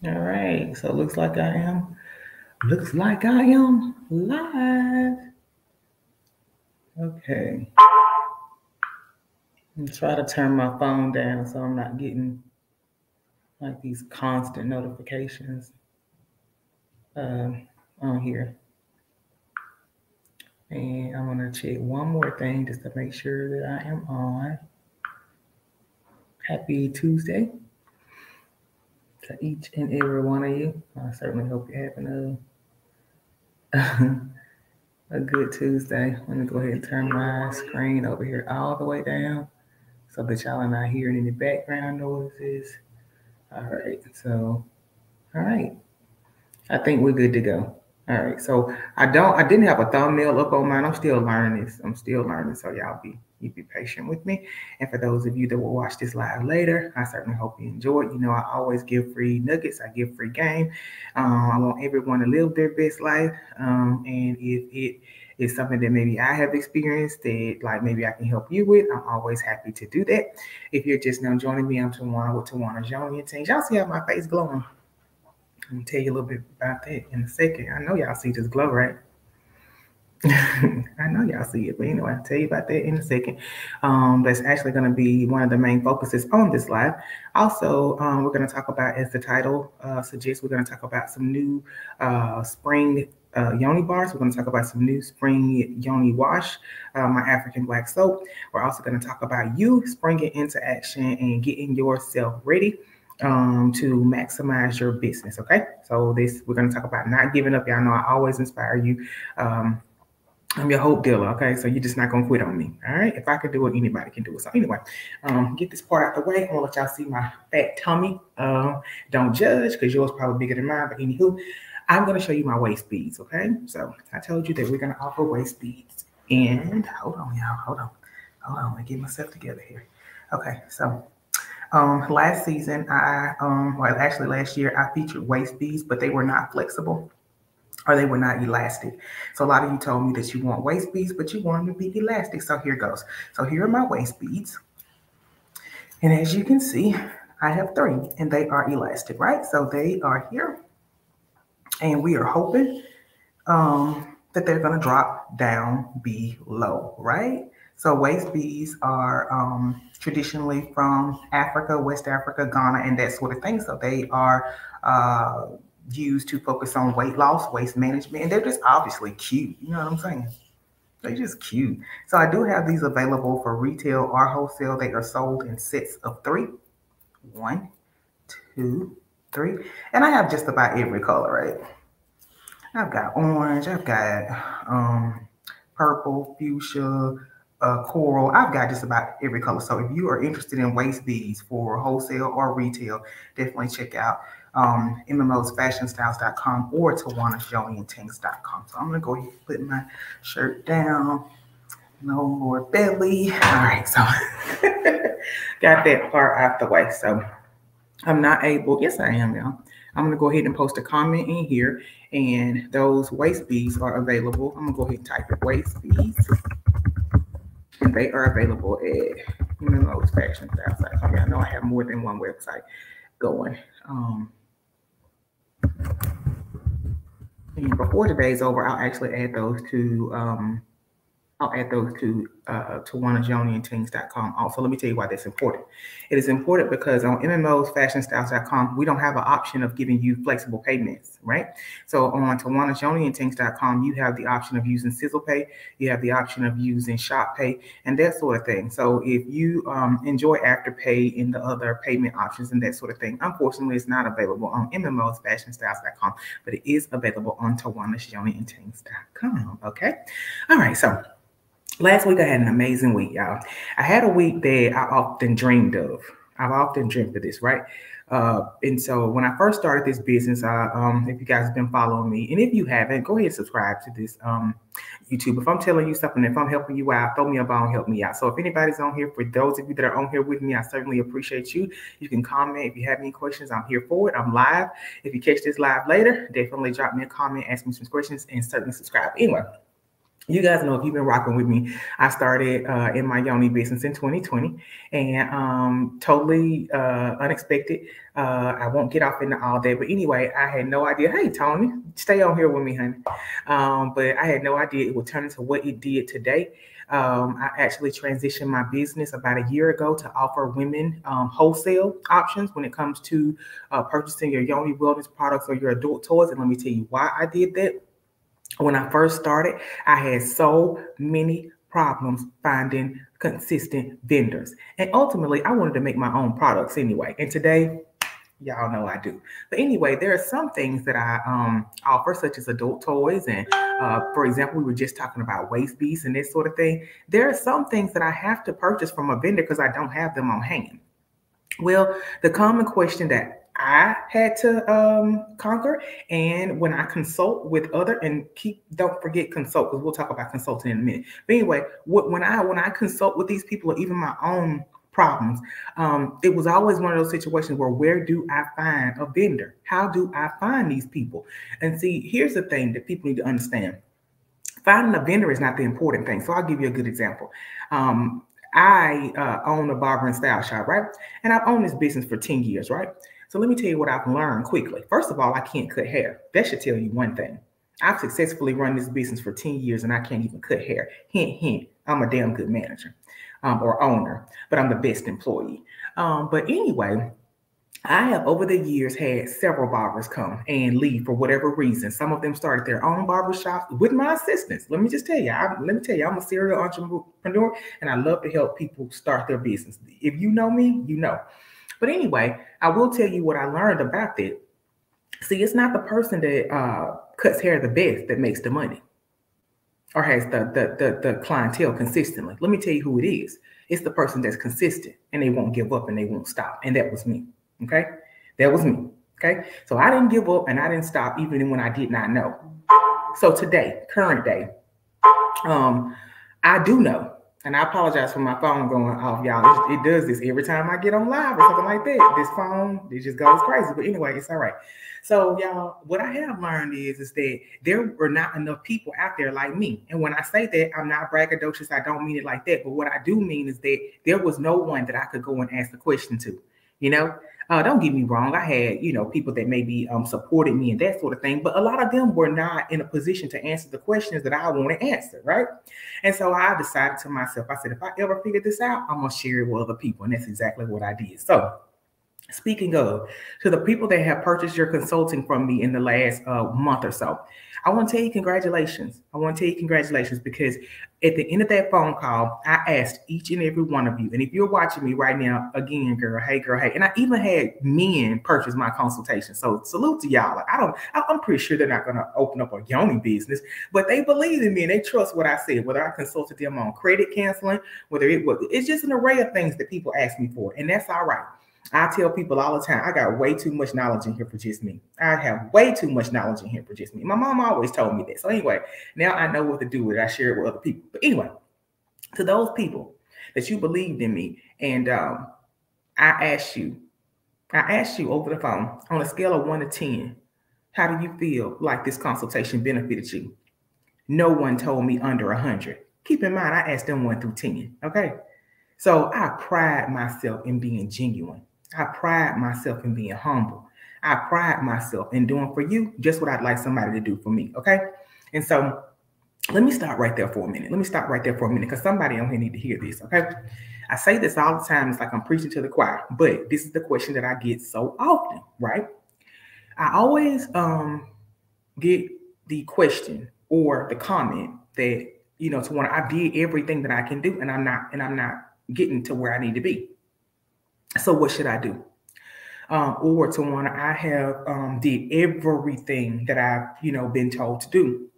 All right, so it looks like I am live. Okay. I'm try to turn my phone down so I'm not getting like these constant notifications on here. And I'm gonna check one more thing just to make sure that I am on. Happy Tuesday to each and every one of you. I certainly hope you're having a good Tuesday. Let me go ahead and turn my screen over here all the way down so that y'all are not hearing any background noises. All right, so all right, I think we're good to go. All right, so I didn't have a thumbnail up on mine. I'm still learning this. I'm still learning, so you be patient with me. And for those of you that will watch this live later, I certainly hope you enjoy it. You know, I always give free nuggets. I give free game. I want everyone to live their best life. And if it is something that maybe I have experienced that like maybe I can help you with, I'm always happy to do that. If you're just now joining me, I'm Tawana with Tawana Yoni and Things. Y'all see how my face glowing? Let me tell you a little bit about that in a second. I know y'all see this glow, right? I know y'all see it, but anyway, I'll tell you about that in a second. That's actually going to be one of the main focuses on this live. Also, we're going to talk about, as the title suggests, we're going to talk about some new spring Yoni bars. We're going to talk about some new spring Yoni wash, my African black soap. We're also going to talk about you springing into action and getting yourself ready to maximize your business. Okay, so this we're going to talk about not giving up. Y'all know I always inspire you. I'm your hope dealer, okay? So you're just not gonna quit on me, all right? If I could do it, anybody can do it. So anyway, get this part out the way. I'm gonna let y'all see my fat tummy. Don't judge, because yours probably bigger than mine. But anywho, I'm gonna show you my waist beads, okay? So I told you that we're gonna offer waist beads. And hold on, y'all, hold on. Let me get myself together here. Okay, so last season, well, actually last year, I featured waist beads, but they were not flexible or they were not elastic. So a lot of you told me that you want waist beads, but you want them to be elastic. So here goes. So here are my waist beads. And as you can see, I have three and they are elastic, right? So they are here and we are hoping that they're going to drop down below, right? So waist beads are traditionally from Africa, West Africa, Ghana, and that sort of thing. So they are used to focus on weight loss, waist management, and they're just obviously cute. You know what I'm saying? They're just cute. So I do have these available for retail or wholesale. They are sold in sets of three. One, two, three. And I have just about every color, right? I've got orange, I've got purple, fuchsia, coral. I've got just about every color. So if you are interested in waist beads for wholesale or retail, definitely check out mmosfashionstyles.com or tawanasjoniandtanks.com. So I'm going to go ahead and put my shirt down. No more belly. All right, so got that part out the way. So I'm not able, yes, I am, y'all. I'm going to go ahead and post a comment in here, and those waist beads are available. I'm going to go ahead and type it waist beads, and they are available at MMOsFashionStyles.com. Y'all know I have more than one website going. And before today's over, I'll actually add those to TawanaJoniandTings.com. Also, let me tell you why that's important. It is important because on MMOsFashionStyles.com, we don't have an option of giving you flexible payments, right? So on TawanaJoniandTings.com, you have the option of using Sizzle Pay, you have the option of using Shop Pay, and that sort of thing. So if you enjoy Afterpay and the other payment options and that sort of thing, unfortunately, it's not available on MMOsFashionStyles.com, but it is available on TawanaJoniandTings.com. Okay, all right, so last week I had an amazing week, y'all. I had a week that I often dreamed of. I've often dreamt of this, right? And so when I first started this business, if you guys have been following me, and if you haven't, go ahead and subscribe to this YouTube. If I'm telling you something, if I'm helping you out, throw me a bone, help me out. So if anybody's on here, for those of you that are on here with me, I certainly appreciate you. You can comment if you have any questions. I'm here for it. I'm live. If you catch this live later, definitely drop me a comment, ask me some questions, and certainly subscribe. Anyway. You guys know if you've been rocking with me, I started in my Yoni business in 2020 and totally unexpected. I won't get off into all that. But anyway, I had no idea. Hey, Tony, stay on here with me, honey. But I had no idea it would turn into what it did today. I actually transitioned my business about a year ago to offer women wholesale options when it comes to purchasing your Yoni wellness products or your adult toys. And let me tell you why I did that. When I first started, I had so many problems finding consistent vendors. And ultimately, I wanted to make my own products anyway. And today, y'all know I do. But anyway, there are some things that I offer, such as adult toys. And for example, we were just talking about waist beads and this sort of thing. There are some things that I have to purchase from a vendor because I don't have them on hand. Well, the common question that I had to conquer, and when I consult with other, and don't forget consult because we'll talk about consulting in a minute. But anyway, when I consult with these people or even my own problems, it was always one of those situations where do I find a vendor? How do I find these people? And see, here's the thing that people need to understand. Finding a vendor is not the important thing. So I'll give you a good example. I own a barber and style shop, right? And I've owned this business for 10 years, right? So let me tell you what I've learned quickly. First of all, I can't cut hair. That should tell you one thing. I've successfully run this business for 10 years and I can't even cut hair. Hint, hint, I'm a damn good manager or owner, but I'm the best employee. But anyway, I have over the years had several barbers come and leave for whatever reason. Some of them started their own barber shops with my assistance. Let me tell you, I'm a serial entrepreneur and I love to help people start their business. If you know me, you know. But anyway, I will tell you what I learned about that. See, it's not the person that cuts hair the best that makes the money or has the clientele consistently. Let me tell you who it is. It's the person that's consistent and they won't give up and they won't stop. And that was me. Okay, that was me. Okay, so I didn't give up and I didn't stop even when I did not know. So today, current day, I do know, and I apologize for my phone going off, y'all. It does this every time I get on live or something like that. This phone, it just goes crazy. But anyway, it's all right. So y'all, what I have learned is that there were not enough people out there like me. And when I say that, I'm not braggadocious. I don't mean it like that. But what I do mean is that there was no one that I could go and ask the question to, you know? Don't get me wrong. I had, people that maybe supported me and that sort of thing, but a lot of them were not in a position to answer the questions that I want to answer, right? And so I decided to myself, I said, if I ever figure this out, I'm going to share it with other people. And that's exactly what I did. So speaking of, to the people that have purchased your consulting from me in the last month or so, I want to tell you congratulations. I want to tell you congratulations because at the end of that phone call, I asked each and every one of you, and if you're watching me right now, again, girl, hey, and I even had men purchase my consultation. So salute to y'all. Like, I'm pretty sure they're not going to open up a Yoni business, but they believe in me and they trust what I said, whether I consulted them on credit canceling, it's just an array of things that people ask me for, and that's all right. I tell people all the time, I got way too much knowledge in here for just me. I have way too much knowledge in here for just me. My mom always told me that. So anyway, now I know what to do with it. I share it with other people. But anyway, to those people that you believed in me, and I asked you over the phone on a scale of 1 to 10, how do you feel like this consultation benefited you? No one told me under 100. Keep in mind, I asked them 1 through 10. Okay. So I pride myself in being genuine. I pride myself in being humble. I pride myself in doing for you just what I'd like somebody to do for me, okay? And so let me stop right there for a minute. Because somebody on here need to hear this, okay? I say this all the time. It's like I'm preaching to the choir, but this is the question that I get so often, right? I always get the question or the comment that, to when I did everything that I can do and I'm not getting to where I need to be. So what should I do? Or to one, I have did everything that I've been told to do,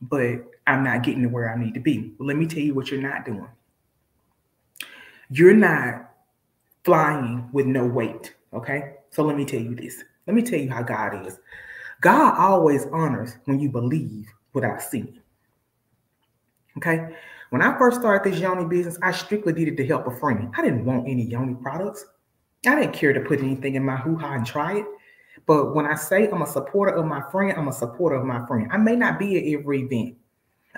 but I'm not getting to where I need to be. Well, let me tell you what you're not doing. You're not flying with no weight. Okay. So let me tell you this. Let me tell you how God is. God always honors when you believe without seeing. Okay. When I first started this Yoni business, I strictly did it to help a friend. I didn't want any Yoni products. I didn't care to put anything in my hoo-ha and try it. But when I say I'm a supporter of my friend, I'm a supporter of my friend. I may not be at every event.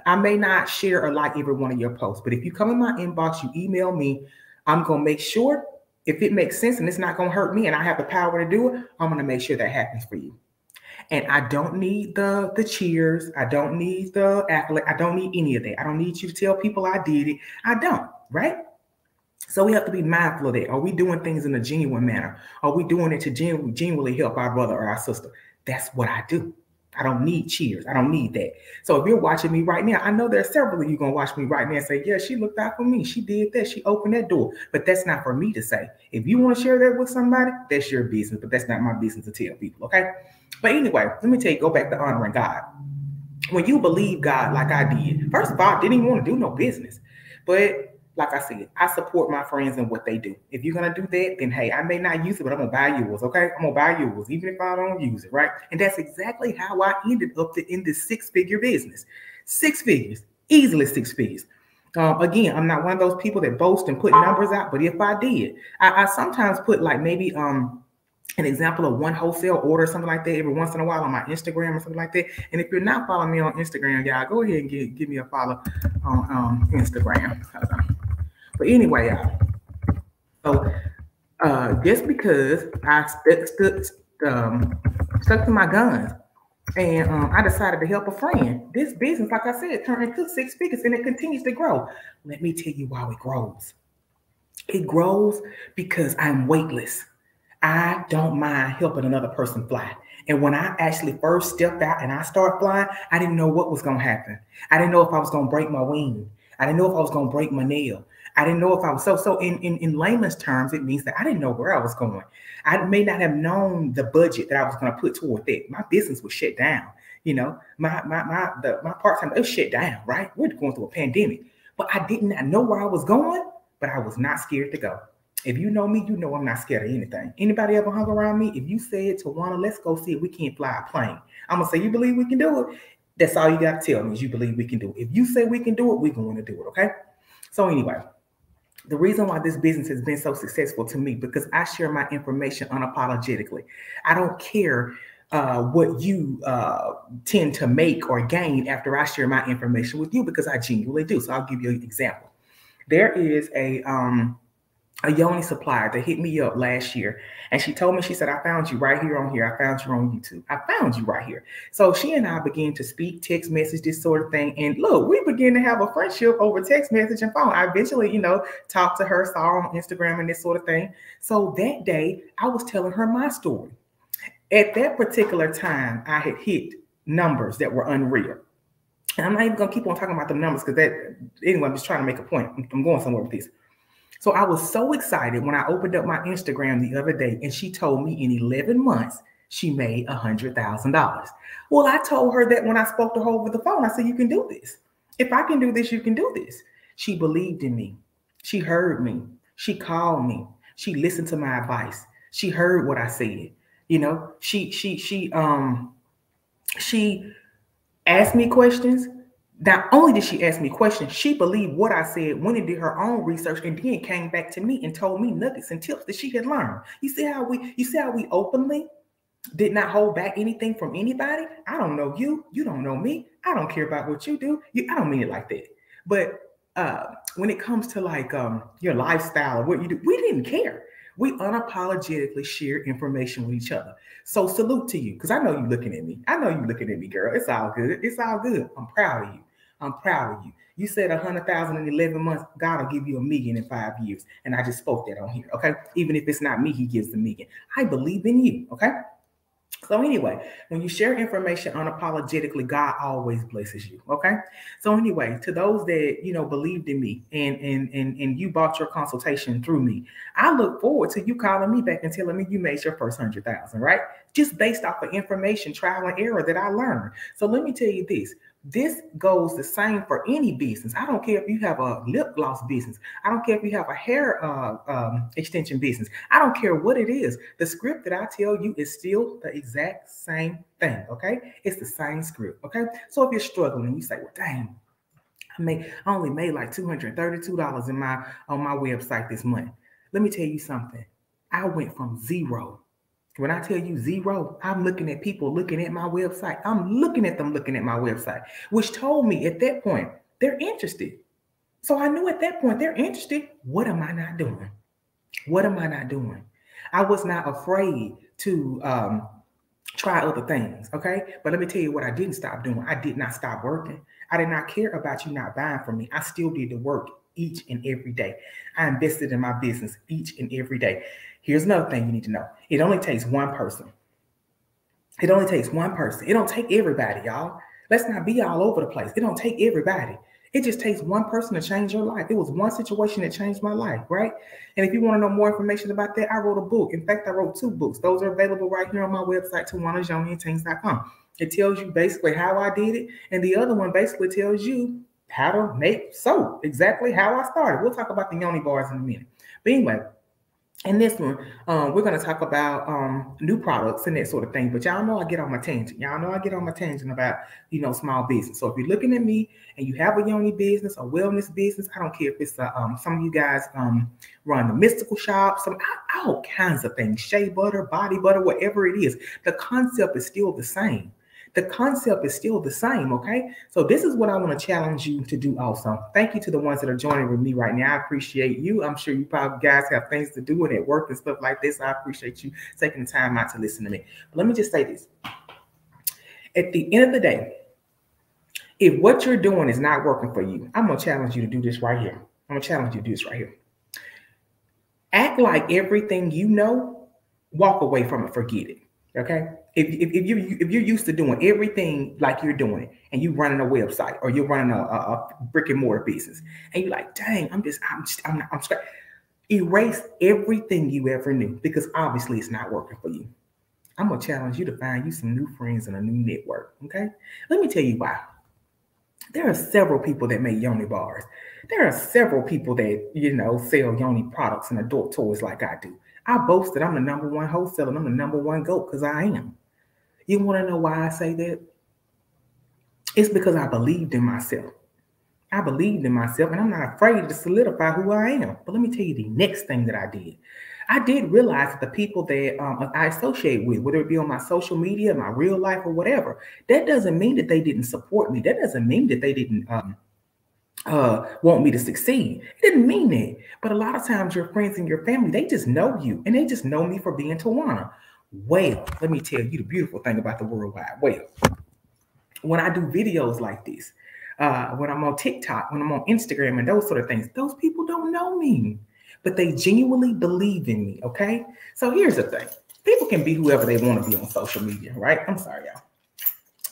I may not share or like every one of your posts, but if you come in my inbox, you email me, I'm going to make sure if it makes sense and it's not going to hurt me and I have the power to do it, I'm going to make sure that happens for you. And I don't need the cheers. I don't need the accolade. I don't need any of that. I don't need you to tell people I did it. I don't, right? So we have to be mindful of that. Are we doing things in a genuine manner? Are we doing it to genuinely help our brother or our sister? That's what I do. I don't need cheers. I don't need that. So if you're watching me right now, I know there are several of you going to watch me right now and say, yeah, she looked out for me. She did that. She opened that door. But that's not for me to say. If you want to share that with somebody, that's your business. But that's not my business to tell people, okay? But anyway, let me tell you, go back to honoring God. When you believe God like I did, first of all, I didn't even want to do no business. But like I said, I support my friends in what they do. If you're going to do that, then hey, I may not use it, but I'm going to buy yours, okay? I'm going to buy yours, even if I don't use it, right? And that's exactly how I ended up in this six-figure business. 6 figures, easily 6 figures. Again, I'm not one of those people that boast and put numbers out, but if I did, I sometimes put like maybe an example of one wholesale order, something like that, every once in a while on my Instagram or something like that. And if you're not following me on Instagram, y'all, go ahead and give me a follow on Instagram. But anyway, y'all, so just because I stuck to my guns and I decided to help a friend, this business, like I said, turned into 6 figures and it continues to grow. Let me tell you why it grows. It grows because I'm weightless. I don't mind helping another person fly. And when I actually first stepped out and I started flying, I didn't know what was going to happen. I didn't know if I was going to break my wing. I didn't know if I was going to break my nail. I didn't know if I was so in layman's terms, it means that I didn't know where I was going. I may not have known the budget that I was going to put toward that. My business was shut down. You know, my part-time, it was shut down, right? We're going through a pandemic. But I did not know where I was going, but I was not scared to go. If you know me, you know I'm not scared of anything. Anybody ever hung around me? If you said to Tawana, let's go see if we can't fly a plane, I'm going to say, you believe we can do it? That's all you got to tell me is you believe we can do it. If you say we can do it, we're going to do it, okay? So anyway, the reason why this business has been so successful to me, because I share my information unapologetically. I don't care what you tend to make or gain after I share my information with you, because I genuinely do. So I'll give you an example. There is a Yoni supplier that hit me up last year. And she told me, she said, I found you right here on here. I found you on YouTube. I found you right here. So she and I began to speak, text message, this sort of thing. And look, we began to have a friendship over text message and phone. I eventually, talked to her, saw her on Instagram and this sort of thing. So that day I was telling her my story. At that particular time, I had hit numbers that were unreal. And I'm not even going to keep on talking about the numbers because anyway, I'm just trying to make a point. I'm going somewhere with this. So I was so excited when I opened up my Instagram the other day and she told me in 11 months, she made $100,000. Well, I told her that when I spoke to her over the phone, I said, you can do this. If I can do this, you can do this. She believed in me. She heard me. She called me. She listened to my advice. She heard what I said. She asked me questions. Not only did she ask me questions, she believed what I said, went and did her own research, and then came back to me and told me nuggets and tips that she had learned. You see how we openly did not hold back anything from anybody? I don't know you. You don't know me. I don't care about what you do. I don't mean it like that. But when it comes to like your lifestyle or what you do, we didn't care. We unapologetically share information with each other. So salute to you, because I know you're looking at me. I know you're looking at me, girl. It's all good. It's all good. I'm proud of you. I'm proud of you. You said 100,000 in 11 months. God will give you $1 million in 5 years. And I just spoke that on here, okay? Even if it's not me, he gives the $1 million. I believe in you, okay? So anyway, when you share information unapologetically, God always blesses you, okay? So anyway, to those that, believed in me and you bought your consultation through me, I look forward to you calling me back and telling me you made your first 100,000, right? Just based off of information, trial and error that I learned. So let me tell you this. This goes the same for any business. I don't care if you have a lip gloss business. I don't care if you have a hair extension business. I don't care what it is. The script that I tell you is still the exact same thing, okay? It's the same script, okay? So if you're struggling, you say, well, dang, I only made like $232 on my website this month. Let me tell you something. I went from zero When I tell you zero, I'm looking at people looking at my website. I'm looking at them looking at my website, which told me at that point they're interested. So I knew at that point they're interested. What am I not doing? What am I not doing? I was not afraid to try other things. Okay. But let me tell you what I didn't stop doing. I did not stop working. I did not care about you not buying from me. I still did the work each and every day. I invested in my business each and every day. Here's another thing you need to know. It only takes one person. It only takes one person. It don't take everybody, y'all. Let's not be all over the place. It don't take everybody. It just takes one person to change your life. It was one situation that changed my life, right? And if you want to know more information about that, I wrote a book. In fact, I wrote 2 books. Those are available right here on my website, TawanaJoniandTings.com. It tells you basically how I did it. And the other one basically tells you how to make soap, exactly how I started. We'll talk about the Yoni bars in a minute. But anyway, in this one, we're going to talk about new products and that sort of thing. But y'all know I get on my tangent. Y'all know I get on my tangent about, small business. So if you're looking at me and you have a Yoni business, a wellness business, I don't care if it's some of you guys run the mystical shop, all kinds of things, shea butter, body butter, whatever it is. The concept is still the same. The concept is still the same, okay? So this is what I want to challenge you to do also. Thank you to the ones that are joining with me right now. I appreciate you. I'm sure you probably guys have things to do and at work and stuff like this. I appreciate you taking the time out to listen to me. But let me just say this. At the end of the day, if what you're doing is not working for you, I'm going to challenge you to do this right here. I'm going to challenge you to do this right here. Act like everything you know, walk away from it, forget it, okay? If you're used to doing everything like you're doing it, and you running a website or you're running a brick and mortar business, and you're like, dang, I'm straight. Erase everything you ever knew because obviously it's not working for you. I'm gonna challenge you to find you some new friends and a new network. Okay, let me tell you why. There are several people that make Yoni bars. There are several people that sell Yoni products and adult toys like I do. I boast that I'm the number one wholesaler and I'm the number one GOAT because I am. You want to know why I say that? It's because I believed in myself. I believed in myself and I'm not afraid to solidify who I am. But let me tell you the next thing that I did. I did realize that the people that I associate with, whether it be on my social media, my real life or whatever, that doesn't mean that they didn't support me. That doesn't mean that they didn't want me to succeed. It didn't mean that. But a lot of times your friends and your family, they just know you and they just know me for being Tawana. Well, let me tell you the beautiful thing about the World Wide Web. When I do videos like this, when I'm on TikTok, when I'm on Instagram and those sort of things, those people don't know me, but they genuinely believe in me, okay? So here's the thing. People can be whoever they want to be on social media, right? I'm sorry, y'all.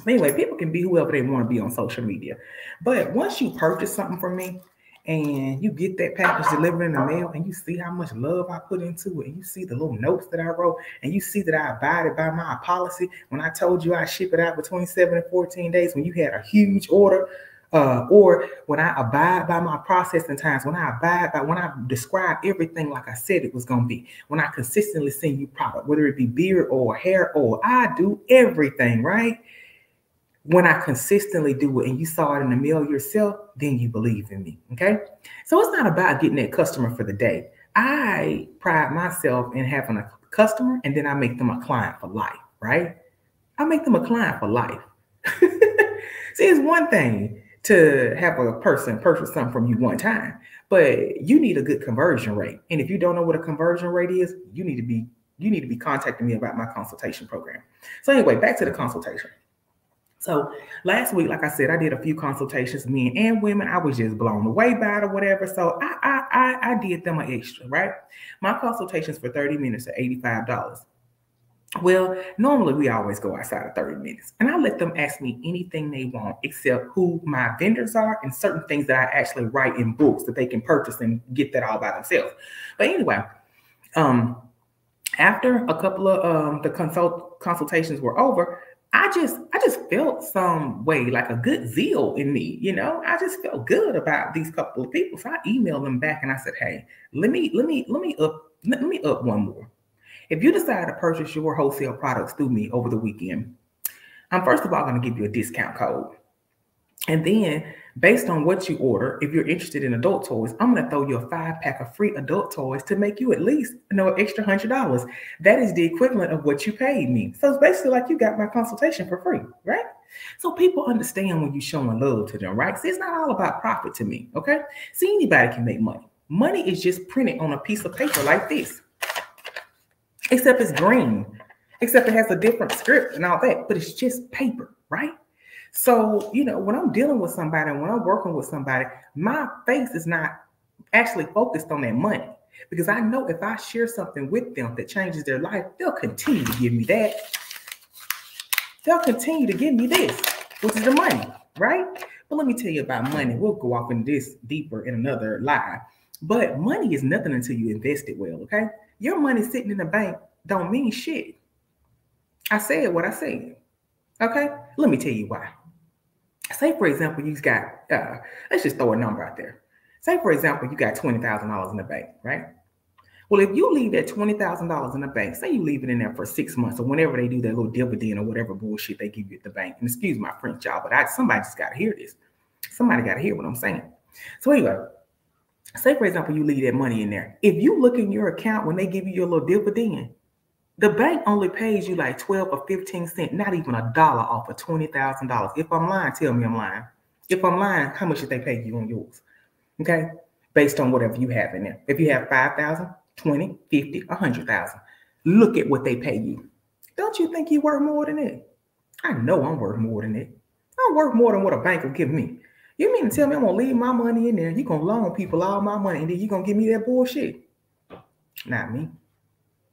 But anyway, people can be whoever they want to be on social media. But once you purchase something from me, and you get that package delivered in the mail and you see how much love I put into it and you see the little notes that I wrote and you see that I abided by my policy when I told you I ship it out between 7 and 14 days when you had a huge order, or when I abide by my processing times, when I describe everything like I said it was going to be, when I consistently send you product, whether it be beard oil, hair oil, I do everything, right? When I consistently do it and you saw it in the mail yourself, then you believe in me, okay? So it's not about getting that customer for the day. I pride myself in having a customer and then I make them a client for life, right? I make them a client for life. See, it's one thing to have a person purchase something from you one time, but you need a good conversion rate. And if you don't know what a conversion rate is, you need to be contacting me about my consultation program. So anyway, back to the consultation. So last week, like I said, I did a few consultations, men and women. I was just blown away by it or whatever. So I did them an extra, right? My consultations for 30 minutes are $85. Well, normally we always go outside of 30 minutes and I let them ask me anything they want except who my vendors are and certain things that I actually write in books that they can purchase and get that all by themselves. But anyway, after a couple of the consultations were over, I just felt some way, like a good zeal in me, I just felt good about these couple of people. So I emailed them back and I said, hey, let me up one more. If you decide to purchase your wholesale products through me over the weekend, I'm first of all going to give you a discount code. And then Based on what you order, if you're interested in adult toys, I'm going to throw you a 5-pack of free adult toys to make you at least, an extra $100. That is the equivalent of what you paid me. So it's basically like you got my consultation for free, right? So people understand when you're showing love to them, right? See, it's not all about profit to me, okay? See, anybody can make money. Money is just printed on a piece of paper like this, except it's green, except it has a different script and all that, but it's just paper, right? So, when I'm dealing with somebody, when I'm working with somebody, my face is not actually focused on that money, because I know if I share something with them that changes their life, they'll continue to give me that. They'll continue to give me this, which is the money, right? But let me tell you about money. We'll go off into this deeper in another live. But money is nothing until you invest it well, okay? Your money sitting in the bank don't mean shit. I said what I said, okay? Let me tell you why. Say, for example, you got, let's just throw a number out there. Say, for example, you got $20,000 in the bank, right? Well, if you leave that $20,000 in the bank, say you leave it in there for 6 months or whenever they do that little dividend or whatever bullshit they give you at the bank. And excuse my French, y'all, but somebody just got to hear this. Somebody got to hear what I'm saying. So anyway, say, for example, you leave that money in there. If you look in your account when they give you your little dividend, the bank only pays you like 12 or 15 cents, not even $1 off of $20,000. If I'm lying, tell me I'm lying. If I'm lying, how much did they pay you on yours? Okay? Based on whatever you have in there. If you have 5,000, 20, 50, 100,000, look at what they pay you. Don't you think you're worth more than that? I know I'm worth more than that. I'm worth more than what a bank will give me. You mean to tell me I'm going to leave my money in there, you're going to loan people all my money, and then you're going to give me that bullshit? Not me.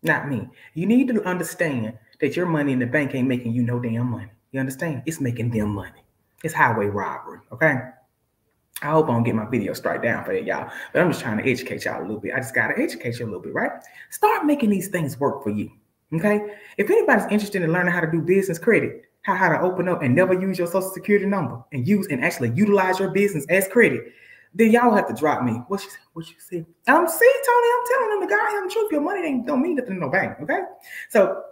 Not me. You need to understand that your money in the bank ain't making you no damn money. You understand? It's making them money. It's highway robbery, okay? I hope I don't get my video straight down for that, y'all. But I'm just trying to educate y'all a little bit. I just got to educate you a little bit, right? Start making these things work for you, okay? If anybody's interested in learning how to do business credit, how to open up and never use your social security number and use and actually utilize your business as credit, then y'all have to drop me. What you see? See, Tony, I'm telling them the goddamn truth. Your money don't mean nothing in no bank, okay? So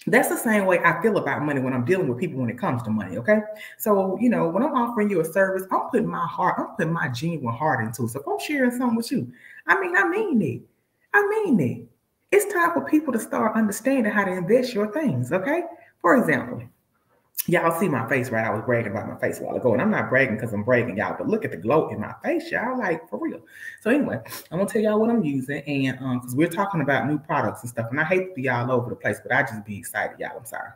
that's the same way I feel about money when I'm dealing with people when it comes to money, okay? So, when I'm offering you a service, I'm putting my genuine heart into it. So if I'm sharing something with you, I mean it. It's time for people to start understanding how to invest your things, okay? For example, y'all see my face, right? I was bragging about my face a while ago, and I'm not bragging because I'm bragging, y'all, but look at the glow in my face, y'all, like, for real. So anyway, I'm going to tell y'all what I'm using, and because we're talking about new products and stuff, and I hate to be all over the place, but I just be excited, y'all. I'm sorry.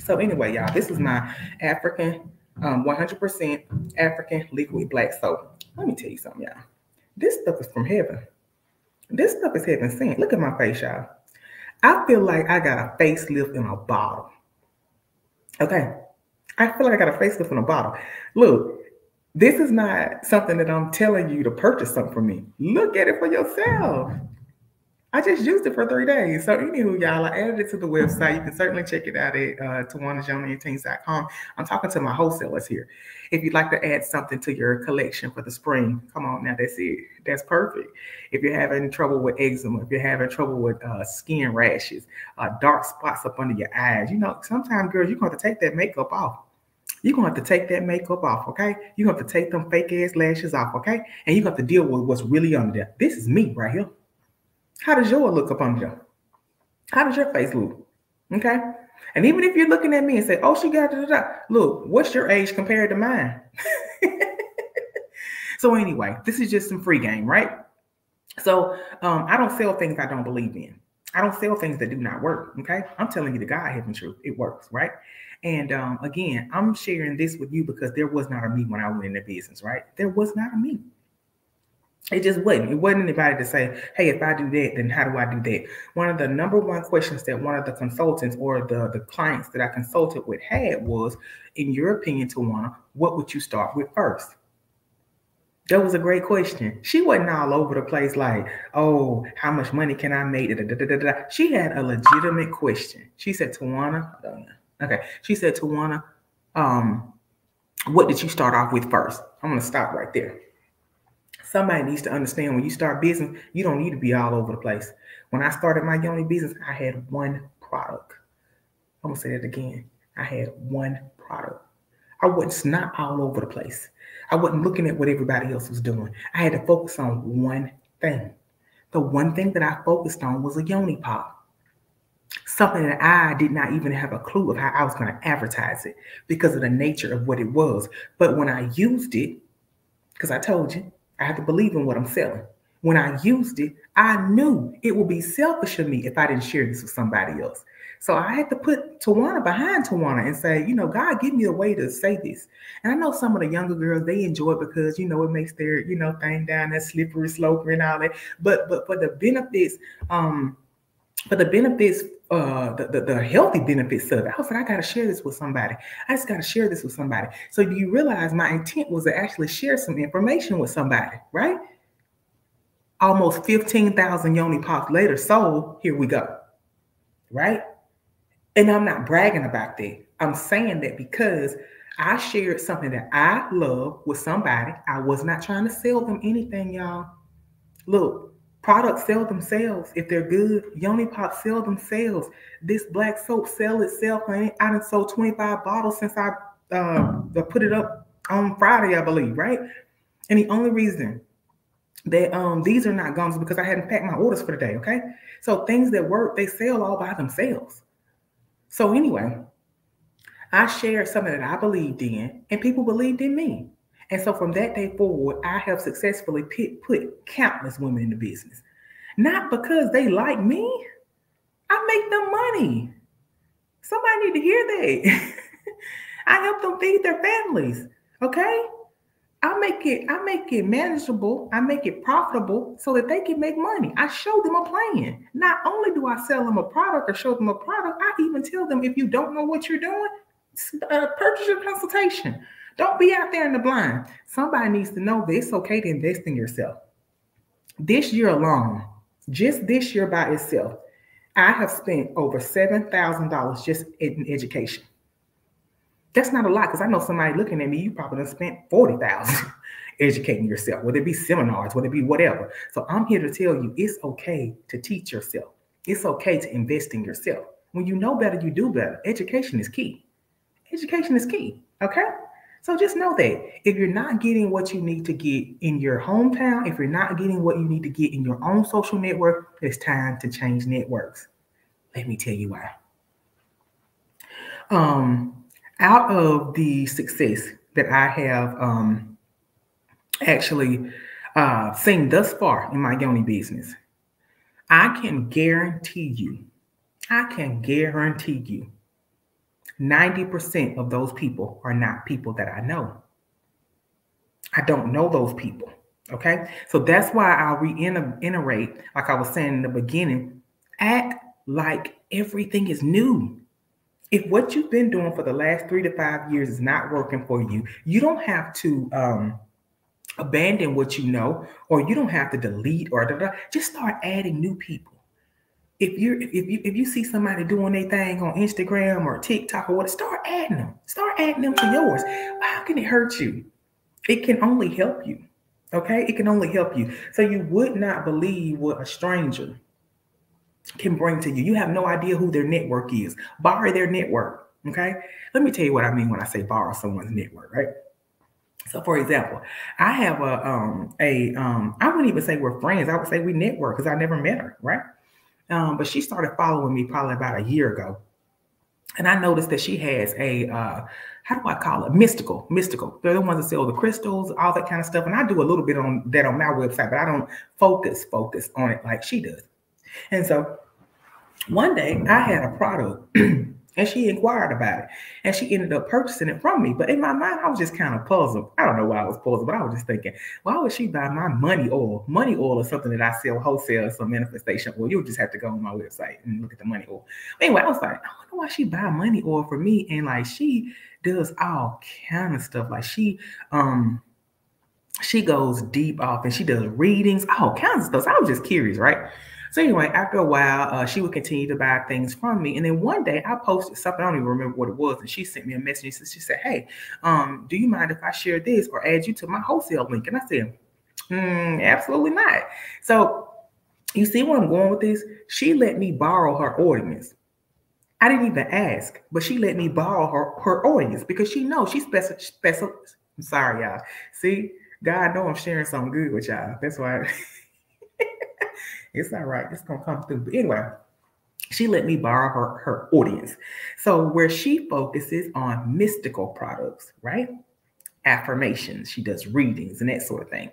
So anyway, y'all, this is my African, 100% African liquid black soap. Let me tell you something, y'all. This stuff is from heaven. This stuff is heaven sent. Look at my face, y'all. I feel like I got a facelift in a bottle. Okay, I feel like I got a facelift in a bottle. Look, this is not something that I'm telling you to purchase something from me. Look at it for yourself. I just used it for 3 days. So anywho, y'all, I added it to the website. You can certainly check it out at tawanajoni18.com. I'm talking to my wholesalers here. If you'd like to add something to your collection for the spring, come on now, that's it. That's perfect. If you're having trouble with eczema, if you're having trouble with skin rashes, dark spots up under your eyes, sometimes, girls, you're going to have to take that makeup off. You're going to have to take that makeup off, okay? You're going to have to take them fake-ass lashes off, okay? And you're going to have to deal with what's really under there. This is me right here. How does yours look up under there? How does your face look? Okay? And even if you're looking at me and say, oh, she got da-da-da. Look, what's your age compared to mine? So anyway, this is just some free game, right? So I don't sell things I don't believe in. I don't sell things that do not work, okay? I'm telling you the God-given truth. It works, right? And again, I'm sharing this with you because there was not a me when I went into business, right? There was not a me. It just wasn't. It wasn't anybody to say, hey, if I do that, then how do I do that? One of the number one questions that one of the consultants or the clients that I consulted with had was, in your opinion, Tawana, what would you start with first? That was a great question. She wasn't all over the place like, oh, how much money can I make? She had a legitimate question. She said, Tawana, okay. She said, Tawana, what did you start off with first? I'm going to stop right there. Somebody needs to understand when you start business, you don't need to be all over the place. When I started my Yoni business, I had one product. I'm going to say that again. I had one product. I wasn't not all over the place. I wasn't looking at what everybody else was doing. I had to focus on one thing. The one thing that I focused on was a Yoni Pop. Something that I did not even have a clue of how I was going to advertise it because of the nature of what it was. But when I used it, because I told you, I have to believe in what I'm selling. When I used it, I knew it would be selfish of me if I didn't share this with somebody else. So I had to put Tawana behind Tawana and say, God, give me a way to say this. And I know some of the younger girls, they enjoy it because, it makes their, thing down that slippery slope and all that. But for the benefits, the healthy benefits of it, I was like, I got to share this with somebody. I just got to share this with somebody. So do you realize my intent was to actually share some information with somebody, right? Almost 15,000 Yoni Pops later sold. Here we go, right? And I'm not bragging about that. I'm saying that because I shared something that I love with somebody. I was not trying to sell them anything, y'all. Look, products sell themselves if they're good. Yoni Pop sell themselves. This black soap sell itself. I done sold 25 bottles since I put it up on Friday, I believe, right? And the only reason that these are not gone is because I hadn't packed my orders for the day, okay? So things that work, they sell all by themselves. So anyway, I shared something that I believed in, and people believed in me. And so from that day forward, I have successfully put countless women in the business. Not because they like me. I make them money. Somebody need to hear that. I help them feed their families. Okay? I make it manageable. I make it profitable so that they can make money. I show them a plan. Not only do I sell them a product or show them a product, I even tell them, if you don't know what you're doing, purchase your consultation. Don't be out there in the blind. Somebody needs to know that it's okay to invest in yourself. This year alone, just this year by itself, I have spent over $7,000 just in education. That's not a lot, because I know somebody looking at me, you probably done spent $40,000 educating yourself, whether it be seminars, whether it be whatever. So I'm here to tell you, it's okay to teach yourself. It's okay to invest in yourself. When you know better, you do better. Education is key. Education is key, okay? So just know that if you're not getting what you need to get in your hometown, if you're not getting what you need to get in your own social network, it's time to change networks. Let me tell you why. Out of the success that I have actually seen thus far in my Yoni business, I can guarantee you 90% of those people are not people that I know. I don't know those people, okay? So that's why I'll reiterate, like I was saying in the beginning, act like everything is new. If what you've been doing for the last 3 to 5 years is not working for you, you don't have to abandon what you know, or you don't have to delete or just start adding new people. If you see somebody doing their thing on Instagram or TikTok or what, start adding them. Start adding them to yours. How can it hurt you? It can only help you. Okay? It can only help you. So you would not believe what a stranger can bring to you. You have no idea who their network is. Borrow their network. Okay? Let me tell you what I mean when I say borrow someone's network, right? So for example, I have I wouldn't even say we're friends. I would say we network because I never met her, right? But she started following me probably about a year ago. And I noticed that she has a, how do I call it? Mystical. They're the ones that sell the crystals, all that kind of stuff. And I do a little bit on that on my website, but I don't focus on it like she does. And so one day I had a product and she inquired about it and she ended up purchasing it from me. But in my mind, I was just kind of puzzled. I don't know why I was puzzled, but I was just thinking, why would she buy my money oil? Money oil is something that I sell wholesale, some manifestation oil. You'll just have to go on my website and look at the money oil. Anyway, I was like, I wonder why she buy money oil for me. And like, she does all kind of stuff. Like she goes deep off and she does readings, all kinds of stuff. So I was just curious, right? So anyway, after a while, she would continue to buy things from me. And then one day I posted something, I don't even remember what it was. And she sent me a message. She said, hey, do you mind if I share this or add you to my wholesale link? And I said, absolutely not. So you see where I'm going with this? She let me borrow her ordinance. I didn't even ask, but she let me borrow her audience because she knows she's special. I'm sorry, y'all. See, God know I'm sharing something good with y'all. That's why it's all right. It's gonna come through. But anyway, she let me borrow her audience. So where she focuses on mystical products, right? Affirmations. She does readings and that sort of thing.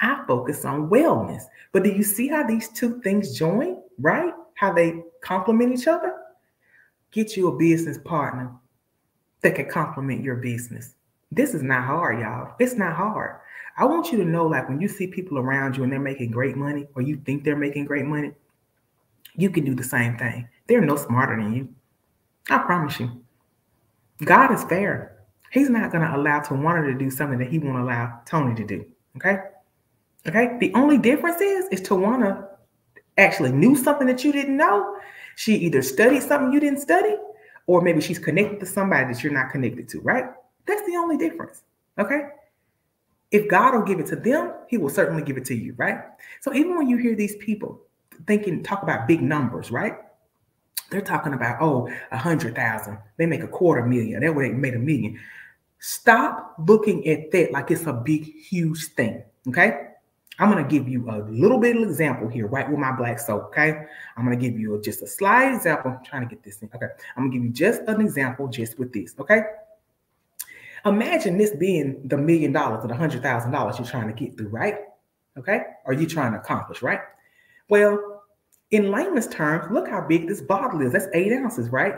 I focus on wellness. But do you see how these two things join, right? How they complement each other? Get you a business partner that can complement your business. This is not hard, y'all. It's not hard. I want you to know, like, when you see people around you and they're making great money, or you think they're making great money, you can do the same thing. They're no smarter than you. I promise you. God is fair. He's not going to allow Tawana to do something that he won't allow Tony to do. Okay? Okay? The only difference is Tawana actually knew something that you didn't know. She either studied something you didn't study, or maybe she's connected to somebody that you're not connected to, right? That's the only difference. Okay? If God will give it to them, he will certainly give it to you, right? So even when you hear these people talk about big numbers, right? They're talking about, 100,000. They make $250,000. That way they made $1 million. Stop looking at that like it's a big, huge thing. Okay. I'm going to give you a little bit of example here, right, with my black soap. Okay. I'm going to give you just a slight example. I'm trying to get this in. Okay. I'm going to give you just an example just with this. Okay. Imagine this being the $1 million or the $100,000 you're trying to get through, right? Okay. Or you're trying to accomplish, right? Well, in layman's terms, look how big this bottle is. That's 8 ounces, right?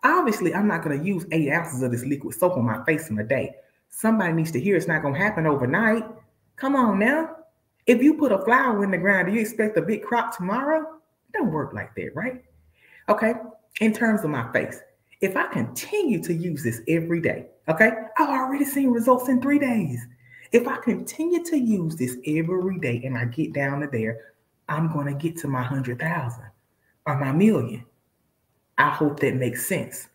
Obviously, I'm not going to use 8 ounces of this liquid soap on my face in a day. Somebody needs to hear it's not going to happen overnight. Come on now. If you put a flower in the ground, do you expect a big crop tomorrow? It don't work like that, right? Okay. In terms of my face, if I continue to use this every day, okay, I've already seen results in 3 days. If I continue to use this every day and I get down to there, I'm going to get to my 100,000 or my million. I hope that makes sense.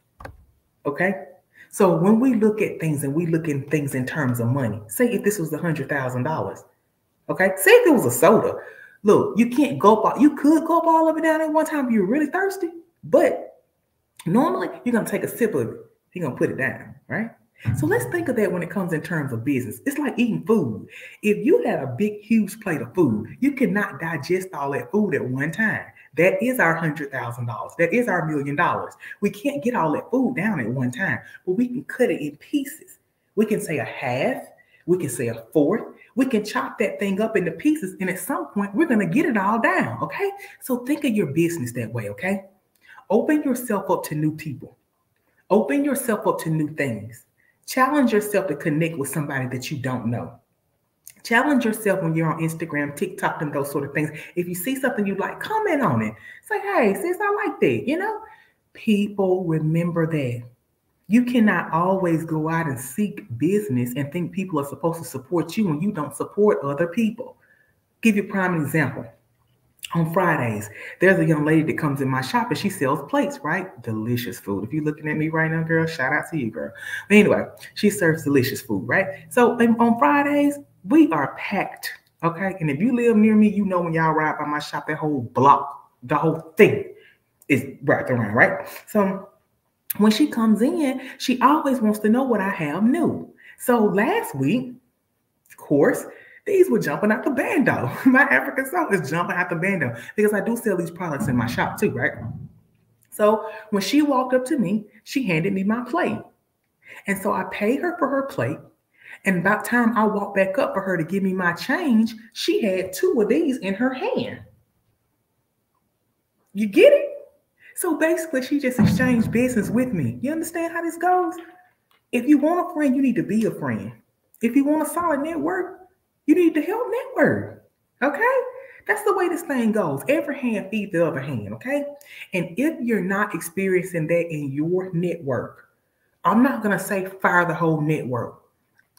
Okay. So when we look at things and we look at things in terms of money, say if this was $100,000, okay, say if it was a soda, look, you can't gulp all, you could gulp all of it down at one time if you're really thirsty, but normally you're going to take a sip of it. You're going to put it down, right? So let's think of that when it comes in terms of business. It's like eating food. If you had a big, huge plate of food, you cannot digest all that food at one time. That is our $100,000. That is our $1 million. We can't get all that food down at one time, but we can cut it in pieces. We can say a half. We can say a fourth. We can chop that thing up into pieces, and at some point, we're going to get it all down, okay? So think of your business that way, okay? Open yourself up to new people. Open yourself up to new things. Challenge yourself to connect with somebody that you don't know. Challenge yourself when you're on Instagram, TikTok, and those sort of things. If you see something you like, comment on it. Say, hey, sis, I like that, you know? People remember that. You cannot always go out and seek business and think people are supposed to support you when you don't support other people. Give you a prime example. On Fridays, there's a young lady that comes in my shop and she sells plates, right? Delicious food. If you're looking at me right now, girl, shout out to you, girl. But anyway, she serves delicious food, right? So on Fridays, we are packed, okay? And if you live near me, you know when y'all ride by my shop, that whole block, the whole thing is wrapped around, right? So when she comes in, she always wants to know what I have new. So last week, of course, these were jumping out the bando. My African soap is jumping out the bando because I do sell these products in my shop too, right? So when she walked up to me, she handed me my plate. And so I paid her for her plate. And about time I walked back up for her to give me my change, she had 2 of these in her hand. You get it? So basically, she just exchanged business with me. You understand how this goes? If you want a friend, you need to be a friend. If you want a solid network, you need to help network. Okay? That's the way this thing goes. Every hand feeds the other hand. Okay? And if you're not experiencing that in your network, I'm not going to say fire the whole network.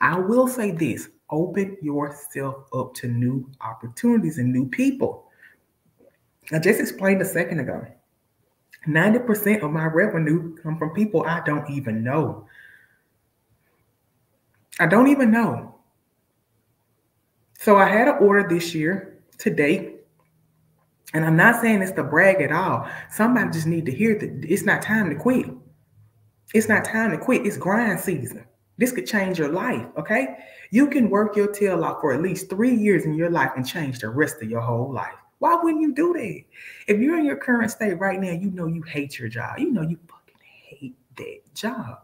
I will say this: open yourself up to new opportunities and new people. I just explained a second ago. 90% of my revenue come from people I don't even know. I don't even know. So I had an order this year to date And I'm not saying it's to brag at all. Somebody just need to hear that it's not time to quit. It's not time to quit. It's grind season. This could change your life, okay? You can work your tail off for at least 3 years in your life and change the rest of your whole life. Why wouldn't you do that? If you're in your current state right now, you know you hate your job. You know you fucking hate that job.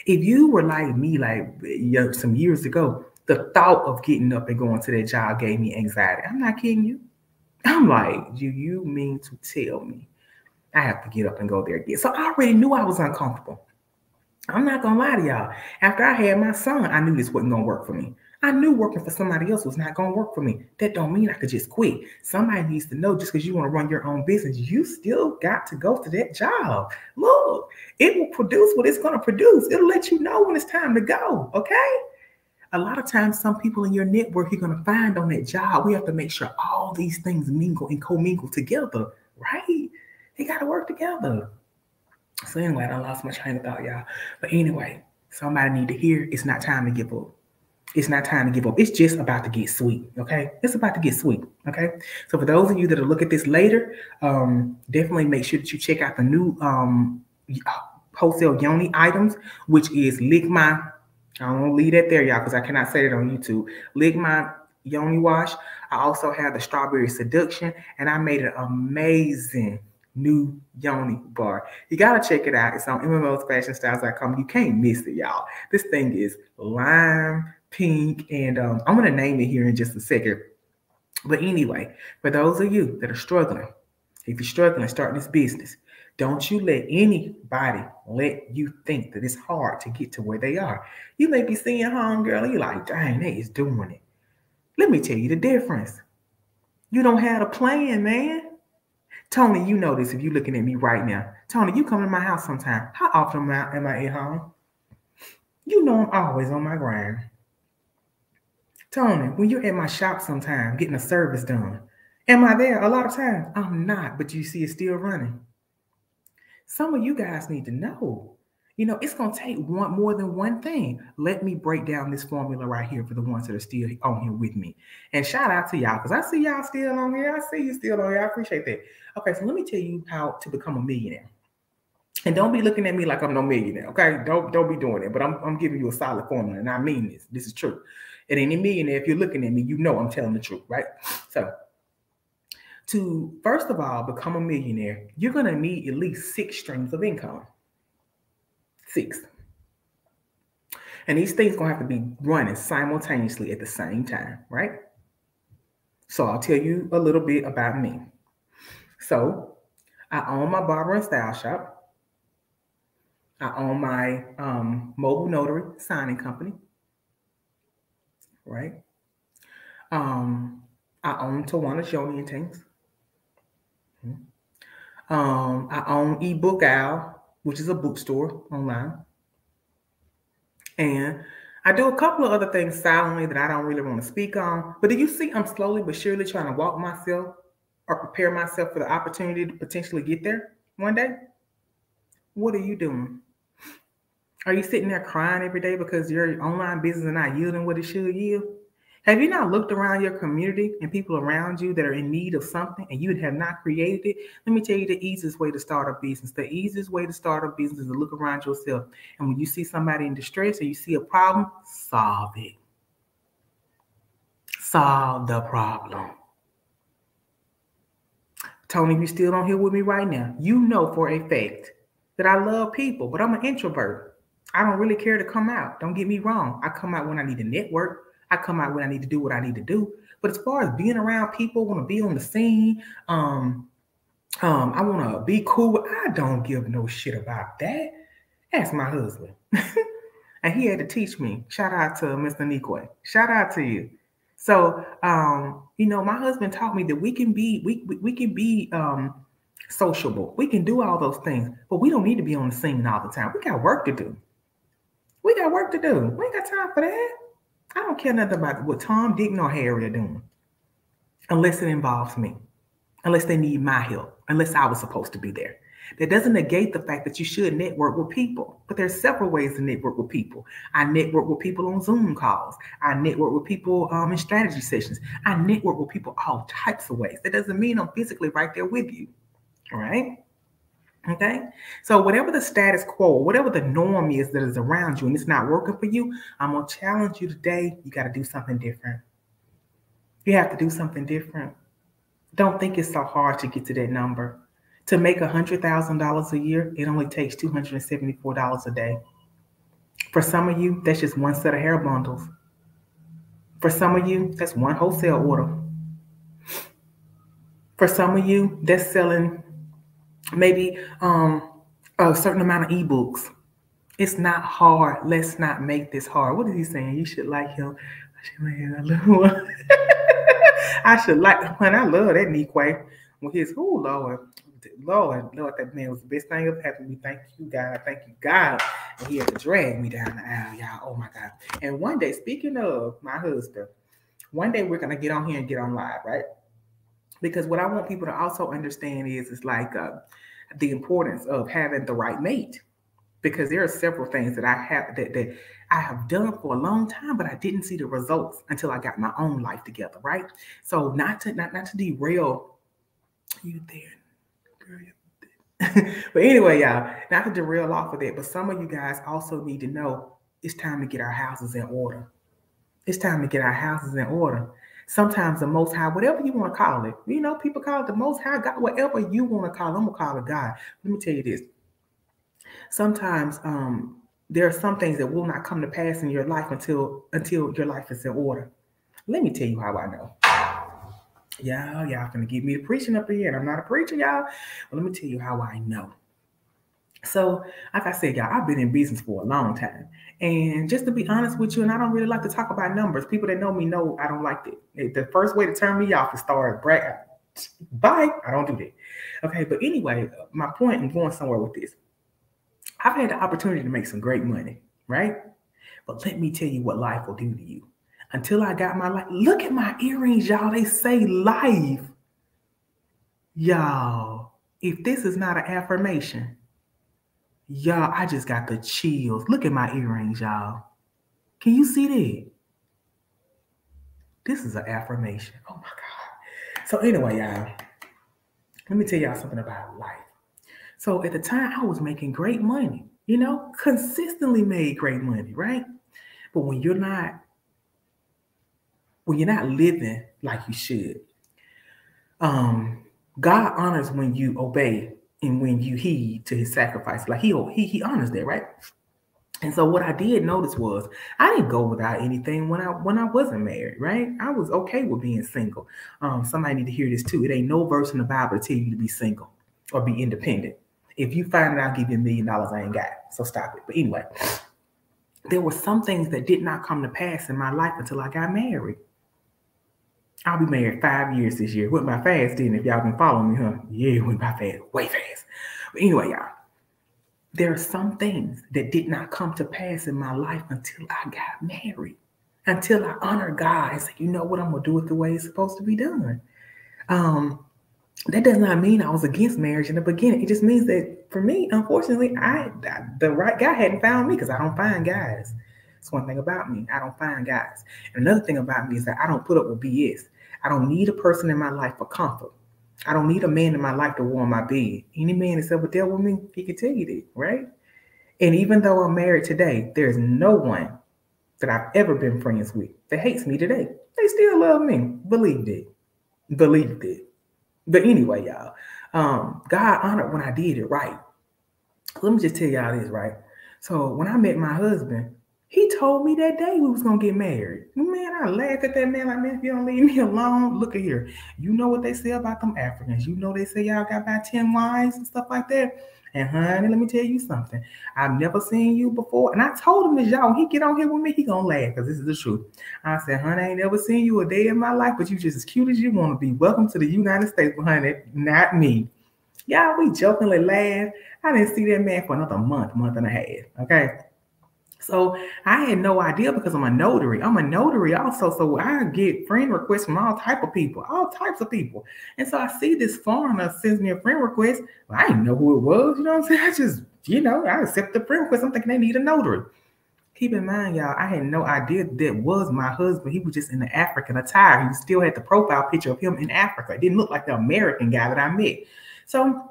If you were like me, like some years ago, the thought of getting up and going to that job gave me anxiety. I'm not kidding you. I'm like, do you mean to tell me I have to get up and go there again? So I already knew I was uncomfortable. I'm not gonna lie to y'all. After I had my son, I knew this wasn't gonna work for me. I knew working for somebody else was not gonna work for me. That don't mean I could just quit. Somebody needs to know just because you want to run your own business, you still got to go to that job. Look, it will produce what it's gonna produce. It'll let you know when it's time to go. Okay. A lot of times, some people in your network you're gonna find on that job. We have to make sure all these things mingle and commingle together, right? They gotta work together. So anyway, I lost my train of thought, y'all. But anyway, somebody need to hear it's not time to give up. It's not time to give up. It's just about to get sweet, okay? It's about to get sweet, okay? So for those of you that will look at this later, definitely make sure that you check out the new wholesale Yoni items, which is Lick My, I don't want to leave that there, y'all, because I cannot say it on YouTube. Lick My Yoni Wash. I also have the Strawberry Seduction, and I made an amazing new Yoni bar. You gotta check it out. It's on mmosfashionstyles.com. You can't miss it, y'all. This thing is lime, pink, and I'm gonna name it here in just a second. But anyway, for those of you that are struggling, if you're struggling starting this business, don't you let anybody let you think that it's hard to get to where they are. You may be seeing homegirl and you're like, dang, they is doing it. Let me tell you the difference. You don't have a plan, man. Tony, you know this if you're looking at me right now. Tony, you come to my house sometime. How often am I at home? You know I'm always on my grind. Tony, when you're at my shop sometime getting a service done, am I there? A lot of times I'm not, but you see it's still running. Some of you guys need to know. You know, it's going to take more than one thing. Let me break down this formula right here for the ones that are still on here with me. And shout out to y'all, because I see y'all still on here. I see you still on here. I appreciate that. Okay, so let me tell you how to become a millionaire. And don't be looking at me like I'm no millionaire, okay? Don't be doing it. But I'm giving you a solid formula, and I mean this. This is true. And any millionaire, if you're looking at me, you know I'm telling the truth, right? So to, first of all, become a millionaire, you're going to need at least 6 streams of income. 6. And these things going to have to be running simultaneously at the same time, right? So I'll tell you a little bit about me. So I own my barber and style shop. I own my mobile notary signing company, right? I own Tawana's Yoni and Things. I own eBook Owl, which is a bookstore online. And I do a couple of other things silently that I don't really want to speak on. But do you see I'm slowly but surely trying to walk myself or prepare myself for the opportunity to potentially get there one day? What are you doing? Are you sitting there crying every day because your online business is not yielding what it should yield? Have you not looked around your community and people around you that are in need of something and you have not created it? Let me tell you the easiest way to start a business. The easiest way to start a business is to look around yourself. And when you see somebody in distress or you see a problem, solve it. Solve the problem. Tony, if you're still on here with me right now, you know for a fact that I love people, but I'm an introvert. I don't really care to come out. Don't get me wrong. I come out when I need to network. I come out when I need to do what I need to do. But as far as being around people, want to be on the scene, I want to be cool. I don't give no shit about that. Ask my husband. And he had to teach me. Shout out to Mr. Nikwe. Shout out to you. So, my husband taught me that we can be sociable. We can do all those things, but we don't need to be on the scene all the time. We got work to do. We ain't got time for that. I don't care nothing about what Tom, Dick, nor Harry are doing. Unless it involves me. Unless they need my help. Unless I was supposed to be there. That doesn't negate the fact that you should network with people, but there's several ways to network with people. I network with people on Zoom calls. I network with people in strategy sessions. I network with people all types of ways. That doesn't mean I'm physically right there with you, all right? Okay, so whatever the status quo, whatever the norm is that is around you and it's not working for you, I'm going to challenge you today. You got to do something different. You have to do something different. Don't think it's so hard to get to that number. To make $100,000 a year, it only takes $274 a day. For some of you, that's just one set of hair bundles. For some of you, that's one wholesale order. For some of you, that's selling maybe a certain amount of ebooks. It's not hard. Let's not make this hard. What is he saying? You should like him. I should like him. I should like, man, I love that Nikwe. With his, oh, Lord, that man was the best thing ever happened to me. Thank you, God. And he had to drag me down the aisle, y'all. Oh, my God. And one day, speaking of my husband, one day we're going to get on here and get on live, right? Because what I want people to also understand is like the importance of having the right mate. Because there are several things that I have done for a long time, but I didn't see the results until I got my own life together, right? So not to derail you there, girl. But anyway, y'all, not to derail off of that, but some of you guys also need to know it's time to get our houses in order. It's time to get our houses in order. Sometimes the Most High, whatever you want to call it, you know, people call it the Most High God, whatever you want to call it, I'm going to call it God. Let me tell you this. Sometimes there are some things that will not come to pass in your life until your life is in order. Let me tell you how I know. Y'all finna give me the preaching up here, and I'm not a preacher, y'all. But let me tell you how I know. So, like I said, y'all, I've been in business for a long time. And just to be honest with you, and I don't really like to talk about numbers. People that know me know I don't like it. The first way to turn me off is start bragging. Bye. I don't do that. Okay, but anyway, my point in going somewhere with this. I've had the opportunity to make some great money, right? But let me tell you what life will do to you. Until I got my life, look at my earrings, y'all. They say life. Y'all, if this is not an affirmation, y'all, I just got the chills. Look at my earrings, y'all. Can you see that? This is an affirmation. Oh my God. So anyway, y'all, let me tell y'all something about life. So at the time, I was making great money, you know, consistently made great money, right? But when you're not living like you should, God honors when you obey and when you heed to his sacrifice. Like he honors that, right? And so what I did notice was I didn't go without anything when I wasn't married, right? I was okay with being single. Somebody need to hear this too. It ain't no verse in the Bible to tell you to be single or be independent. If you find it, I'll give you $1 million. I ain't got it. So stop it. But anyway, there were some things that did not come to pass in my life until I got married. I'll be married 5 years this year. Went by fast, didn't it? If y'all can follow me, huh? Yeah, it went by fast, way fast. But anyway, y'all, there are some things that did not come to pass in my life until I got married. Until I honor God and say, you know what, I'm going to do it the way it's supposed to be done. That does not mean I was against marriage in the beginning. It just means that for me, unfortunately, the right guy hadn't found me because I don't find guys. That's one thing about me. I don't find guys. And another thing about me is that I don't put up with BS. I don't need a person in my life for comfort. I don't need a man in my life to warm my bed. Any man that's ever dealt with me, he can tell you that, right? And even though I'm married today, there's no one that I've ever been friends with that hates me today. They still love me. Believe it. But anyway, y'all, God honored when I did it right. Let me just tell y'all this, right? So when I met my husband, he told me that day we was going to get married. Man, I laughed at that man like, man, if you don't leave me alone, look at here. You know what they say about them Africans. You know they say y'all got about 10 wives and stuff like that. And honey, let me tell you something. I've never seen you before. And I told him this, y'all, when he get on here with me, he going to laugh because this is the truth. I said, honey, I ain't never seen you a day in my life, but you just as cute as you want to be. Welcome to the United States, but honey, not me. Y'all, we jokingly laugh. I didn't see that man for another month and a half, okay? So I had no idea because I'm a notary. I'm a notary also, so I get friend requests from all type of people, all types of people. And so I see this foreigner sends me a friend request. Well, I didn't know who it was. You know what I'm saying? I just, I accept the friend request. I'm thinking they need a notary. Keep in mind, y'all, I had no idea that was my husband. He was just in the African attire. He still had the profile picture of him in Africa. It didn't look like the American guy that I met. So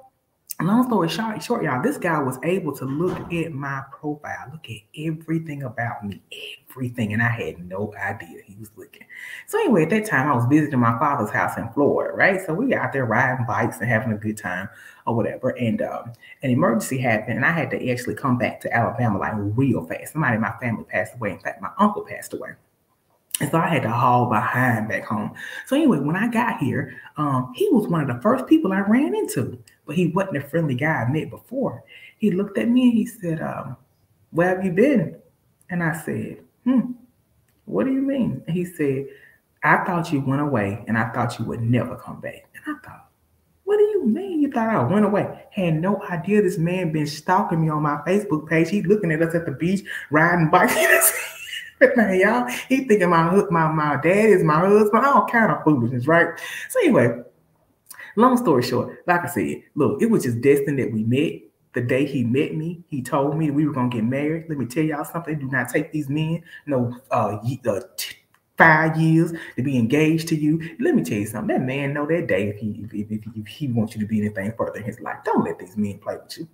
long story short, y'all, this guy was able to look at my profile, look at everything about me, everything, and I had no idea he was looking. So anyway, at that time, I was visiting my father's house in Florida, right? So we out there riding bikes and having a good time or whatever, and an emergency happened, and I had to actually come back to Alabama like real fast. Somebody in my family passed away. In fact, my uncle passed away. And so I had to haul behind back home. So anyway, when I got here, he was one of the first people I ran into, but he wasn't a friendly guy I met before. He looked at me and he said, where have you been? And I said, what do you mean? And he said, I thought you went away and I thought you would never come back. And I thought, what do you mean you thought I went away? Had no idea this man been stalking me on my Facebook page. He's looking at us at the beach, riding bikes. Man, y'all, he thinking my dad is my husband, all kind of foolishness, right? So anyway, long story short, like I said, look, it was just destined that we met. The day he met me, he told me that we were gonna get married. Let me tell y'all something: do not take these men 5 years to be engaged to you. Let me tell you something: that man know that day if he wants you to be anything further in his life. Don't let these men play with you.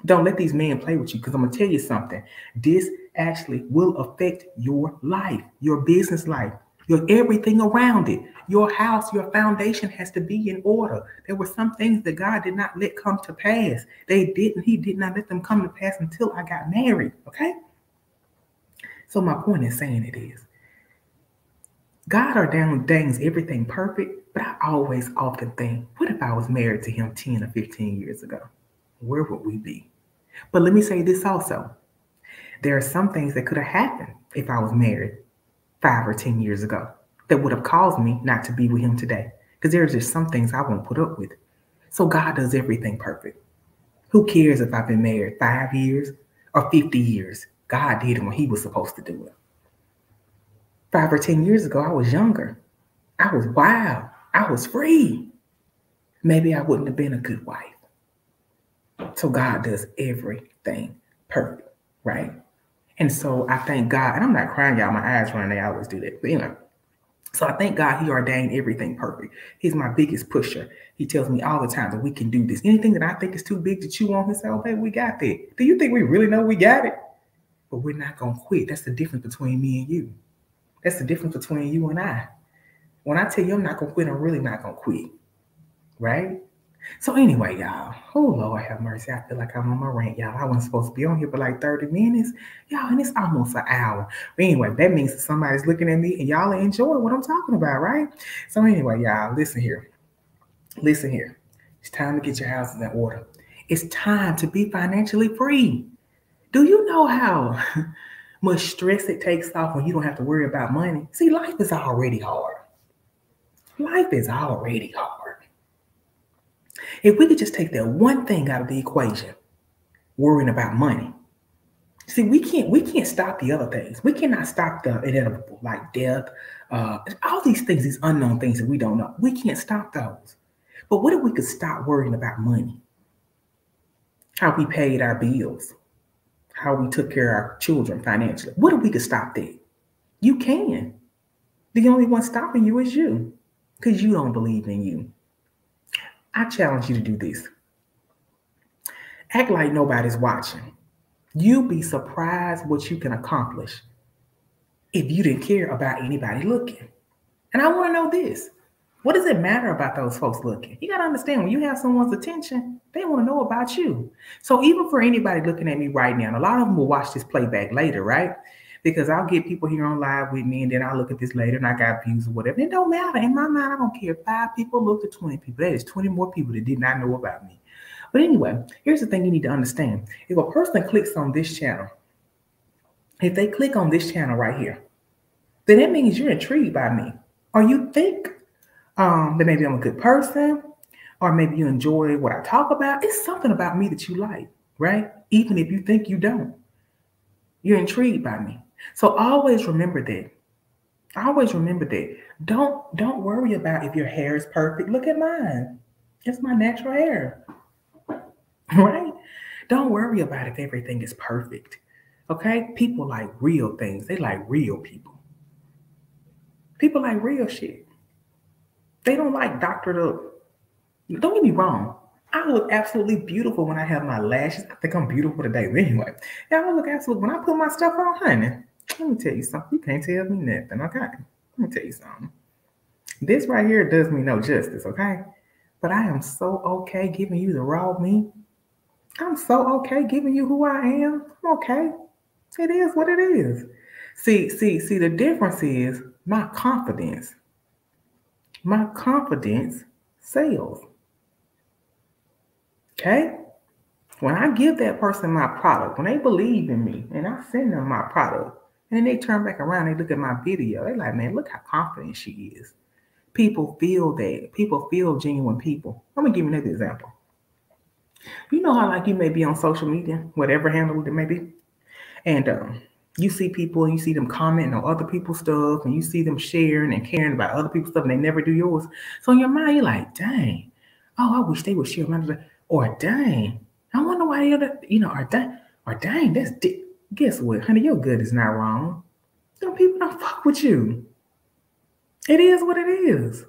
Don't let these men play with you, because I'm gonna tell you something. This actually will affect your life, your business life, your everything around it. Your house, your foundation has to be in order. There were some things that God did not let come to pass. He did not let them come to pass until I got married. Okay? So my point in saying it is, God ordains everything perfect, but I always often think, what if I was married to him 10 or 15 years ago? Where would we be? But let me say this also. There are some things that could have happened if I was married 5 or 10 years ago that would have caused me not to be with him today. Because there's just some things I won't put up with. So God does everything perfect. Who cares if I've been married 5 years or 50 years? God did it when he was supposed to do it. 5 or 10 years ago, I was younger. I was wild. I was free. Maybe I wouldn't have been a good wife. So God does everything perfect, right? And so I thank God, and I'm not crying, y'all, my eyes running, they always do that. But anyway, so I thank God he ordained everything perfect. He's my biggest pusher. He tells me all the time that we can do this. Anything that I think is too big to chew on, he says, oh, baby, we got that. Do you think we really know we got it? But we're not going to quit. That's the difference between me and you. That's the difference between you and I. When I tell you I'm not going to quit, I'm really not going to quit, right? So anyway, y'all, oh Lord have mercy. I feel like I'm on my rant, y'all. I wasn't supposed to be on here for like 30 minutes. Y'all, and it's almost an hour. But anyway, that means that somebody's looking at me and y'all enjoy what I'm talking about, right? So anyway, y'all, listen here. Listen here. It's time to get your houses in order. It's time to be financially free. Do you know how much stress it takes off when you don't have to worry about money? See, life is already hard. Life is already hard. If we could just take that one thing out of the equation, worrying about money. See, we can't stop the other things. We cannot stop the inevitable, like death, all these things, these unknown things that we don't know. We can't stop those. But what if we could stop worrying about money? How we paid our bills, how we took care of our children financially. What if we could stop that? You can. The only one stopping you is you, because you don't believe in you. I challenge you to do this. Act like nobody's watching. You'll be surprised what you can accomplish if you didn't care about anybody looking. And I want to know this. What does it matter about those folks looking? You got to understand, when you have someone's attention, they want to know about you. So even for anybody looking at me right now, and a lot of them will watch this playback later, right? Because I'll get people here on live with me, and then I'll look at this later, and I got views or whatever. It don't matter. In my mind, I don't care if 5 people looked at 20 people. That is 20 more people that did not know about me. But anyway, here's the thing you need to understand. If a person clicks on this channel, if they click on this channel right here, then that means you're intrigued by me. Or you think that maybe I'm a good person, or maybe you enjoy what I talk about. It's something about me that you like, right? Even if you think you don't. You're intrigued by me. So always remember that. Always remember that. Don't worry about if your hair is perfect. Look at mine. It's my natural hair. Right? Don't worry about if everything is perfect. Okay? People like real things. They like real people. People like real shit. They don't like doctored up. Don't get me wrong. I look absolutely beautiful when I have my lashes. I think I'm beautiful today. But anyway, yeah, I look absolutely. When I put my stuff on, honey, let me tell you something. You can't tell me nothing, okay? Let me tell you something. This right here does me no justice, okay? But I am so okay giving you the raw me. I'm so okay giving you who I am. I'm okay. It is what it is. See, the difference is my confidence. My confidence sells. Okay? When I give that person my product, when they believe in me and I send them my product, and then they turn back around, they look at my video, they're like, man, look how confident she is. People feel that. People feel genuine people. Let me give you another example. You know how like you may be on social media, whatever handle it may be, and you see people and you see them commenting on other people's stuff and you see them sharing and caring about other people's stuff and they never do yours. So in your mind, you're like, dang, oh, I wish they would share mine. Or dang, I wonder why they other, or dang, guess what, honey, your good is not wrong. Some people don't fuck with you. It is what it is.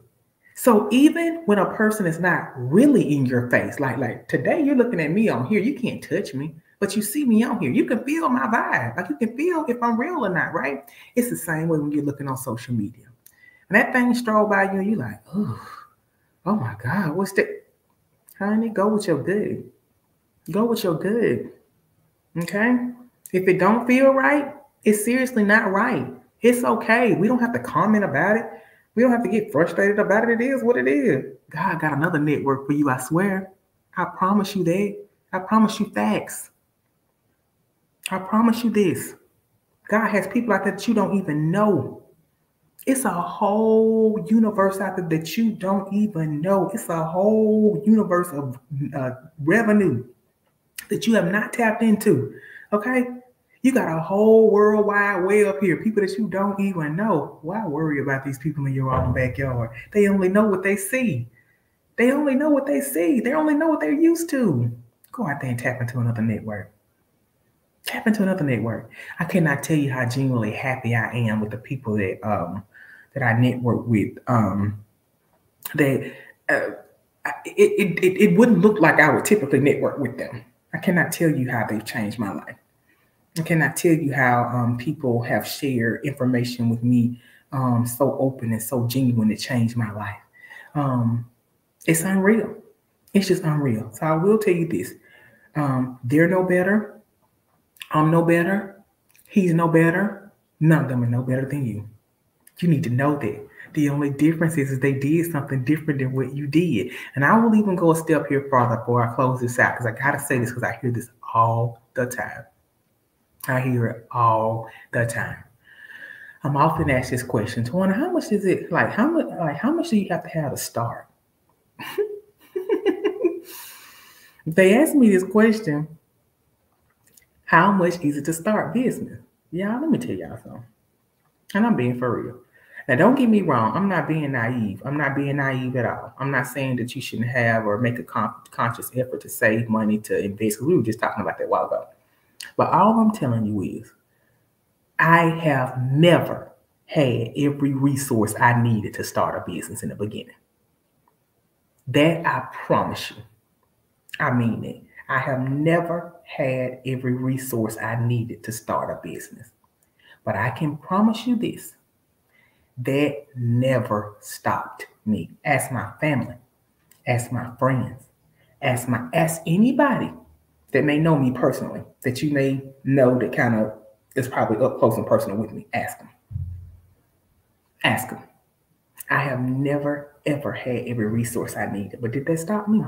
So even when a person is not really in your face, like today you're looking at me on here, you can't touch me, but you see me on here, you can feel my vibe. Like you can feel if I'm real or not, right? It's the same way when you're looking on social media. And that thing stroll by you and you're like, oh my God, what's that? Honey, go with your good. Go with your good. Okay? If it don't feel right, it's seriously not right. It's okay. We don't have to comment about it. We don't have to get frustrated about it. It is what it is. God got another network for you, I swear. I promise you that. I promise you facts. I promise you this. God has people out there that you don't even know. It's a whole universe out there that you don't even know. It's a whole universe of revenue that you have not tapped into. Okay? You got a whole worldwide way up here, people that you don't even know. Why worry about these people in your own backyard? They only know what they see. They only know what they see. They only know what they're used to. Go out there and tap into another network. Tap into another network. I cannot tell you how genuinely happy I am with the people that I network with. That it wouldn't look like I would typically network with them. I cannot tell you how they've changed my life. I cannot tell you how people have shared information with me so open and so genuine to change my life. It's unreal. It's just unreal. So I will tell you this. They're no better. I'm no better. He's no better. None of them are no better than you. You need to know that. The only difference is they did something different than what you did. And I will even go a step here farther before I close this out because I got to say this because I hear this all the time. I hear it all the time. I'm often asked this question, Tawana, how much is it? How much do you have to have to start? They ask me this question, how much is it to start business? Y'all, let me tell y'all something. And I'm being for real. Now, don't get me wrong. I'm not being naive. I'm not being naive at all. I'm not saying that you shouldn't have or make a conscious effort to save money to invest. We were just talking about that a while ago. But all I'm telling you is I have never had every resource I needed to start a business in the beginning. That I promise you. I mean it. I have never had every resource I needed to start a business. But I can promise you this. That never stopped me. Ask my family. Ask my friends. Ask anybody that may know me personally, that you may know that kind of is probably up close and personal with me. Ask them. Ask them. I have never, ever had every resource I needed. But did that stop me?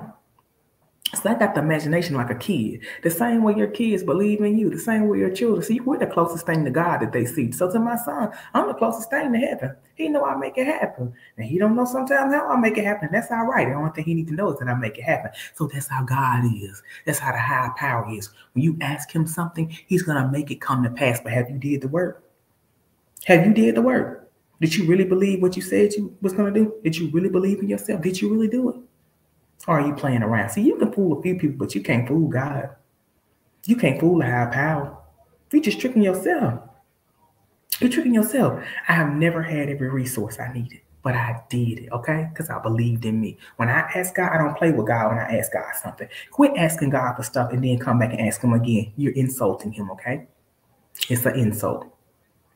So I got the imagination like a kid. The same way your kids believe in you, the same way your children see, we're the closest thing to God that they see. So to my son, I'm the closest thing to heaven. He know I make it happen. And he don't know sometimes how I make it happen. That's all right. The only thing he need to know is that I make it happen. So that's how God is. That's how the higher power is. When you ask him something, he's gonna make it come to pass. But have you did the work? Have you did the work? Did you really believe what you said you was gonna do? Did you really believe in yourself? Did you really do it? Or are you playing around? See, you can fool a few people, but you can't fool God. You can't fool a higher power. You're just tricking yourself. You're tricking yourself. I have never had every resource I needed, but I did it, okay? Because I believed in me. When I ask God, I don't play with God when I ask God something. Quit asking God for stuff and then come back and ask him again. You're insulting him, okay? It's an insult.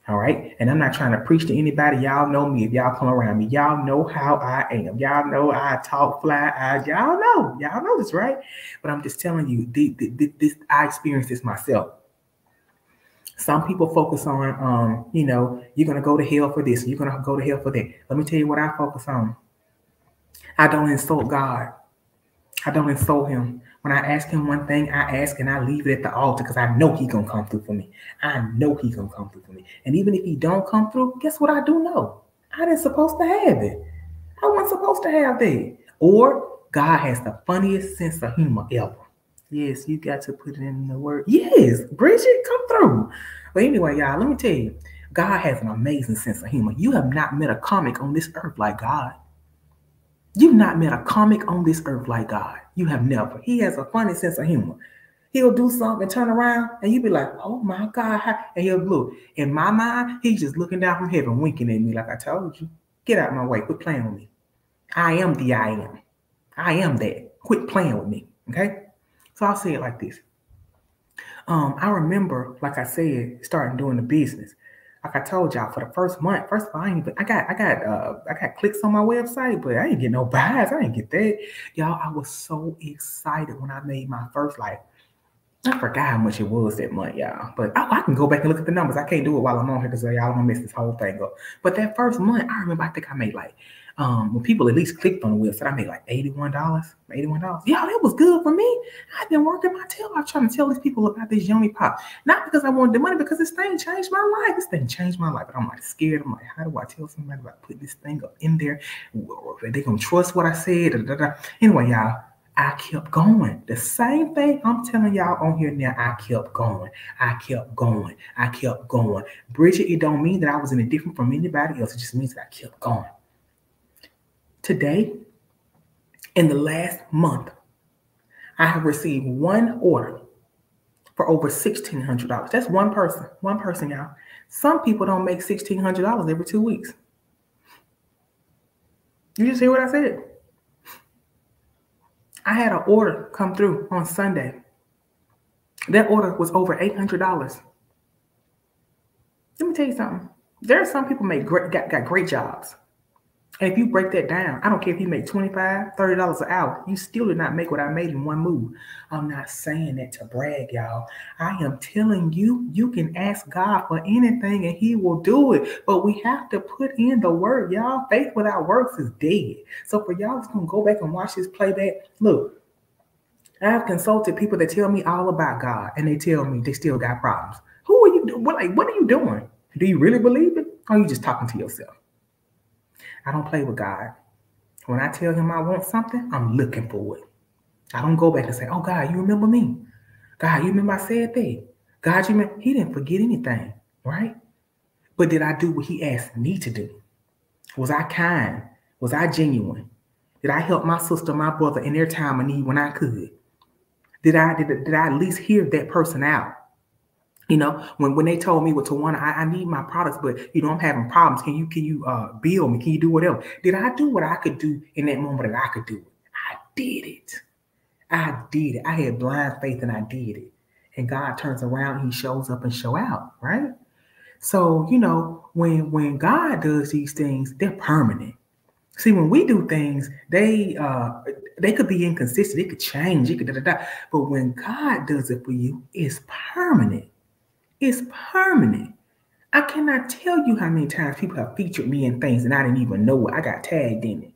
All right. And I'm not trying to preach to anybody. Y'all know me. If y'all come around me, y'all know how I am. Y'all know I talk fly. Y'all know this, right? But I'm just telling you, this I experienced this myself. Some people focus on, you're going to go to hell for this. You're going to go to hell for that. Let me tell you what I focus on. I don't insult God. I don't insult him. When I ask him one thing, I ask and I leave it at the altar because I know he's going to come through for me. I know he's going to come through for me. And even if he don't come through, guess what I do know? I didn't supposed to have it. I wasn't supposed to have that. Or God has the funniest sense of humor ever. Yes, you got to put it in the word. Yes, Bridget, come through. But anyway, y'all, let me tell you, God has an amazing sense of humor. You have not met a comic on this earth like God. You've not met a comic on this earth like God. You have never. He has a funny sense of humor. He'll do something and turn around and you'll be like, oh my God. And he'll look. In my mind, he's just looking down from heaven, winking at me like I told you. Get out of my way. Quit playing with me. I am the I am. I am that. Quit playing with me. Okay? So I'll say it like this. I remember, like I said, starting doing the business. Like I told y'all, for the first month, first of all, I got clicks on my website, but I didn't get no buys. I didn't get that. Y'all, I was so excited when I made my first, I forgot how much it was that month, y'all. But I can go back and look at the numbers. I can't do it while I'm on here because y'all I'm gonna mess this whole thing up. But that first month, I remember I think I made when people at least clicked on the website, I made like $81. $81. Yeah, that was good for me. I've been working my tail off trying to tell these people about this Yoni Pop. Not because I wanted the money, because this thing changed my life. This thing changed my life. But I'm like scared. I'm like, how do I tell somebody about putting this thing up in there? Are they gonna trust what I said? Anyway, y'all, I kept going. The same thing I'm telling y'all on here now, I kept going. I kept going. I kept going. Bridget, it don't mean that I was any different from anybody else. It just means that I kept going. Today, in the last month, I have received one order for over $1,600. That's one person, y'all. Some people don't make $1,600 every 2 weeks. You just hear what I said? I had an order come through on Sunday. That order was over $800. Let me tell you something. There are some people got great jobs. And if you break that down, I don't care if you make $25, $30 an hour, you still did not make what I made in one move. I'm not saying that to brag, y'all. I am telling you, you can ask God for anything and he will do it. But we have to put in the work, y'all. Faith without works is dead. So for y'all that's going to go back and watch this playback, look, I've consulted people that tell me all about God and they tell me they still got problems. Who are you doing? What are you doing? Do you really believe it? Or are you just talking to yourself? I don't play with God. When I tell him I want something, I'm looking for it. I don't go back and say, oh, God, you remember me? God, you remember I said that? God, you remember? He didn't forget anything, right? But did I do what he asked me to do? Was I kind? Was I genuine? Did I help my sister, my brother in their time of need when I could? Did I at least hear that person out? You know, when they told me, well, Tawana, I need my products, but I'm having problems. Can you bill me? Can you do whatever? Did I do what I could do in that moment that I could do it? I did it. I did it. I had blind faith and I did it. And God turns around, he shows up and show out, right? So, when God does these things, they're permanent. See, when we do things, they could be inconsistent. It could change. It could But when God does it for you, it's permanent. It's permanent. I cannot tell you how many times people have featured me in things and I didn't even know it. I got tagged in it.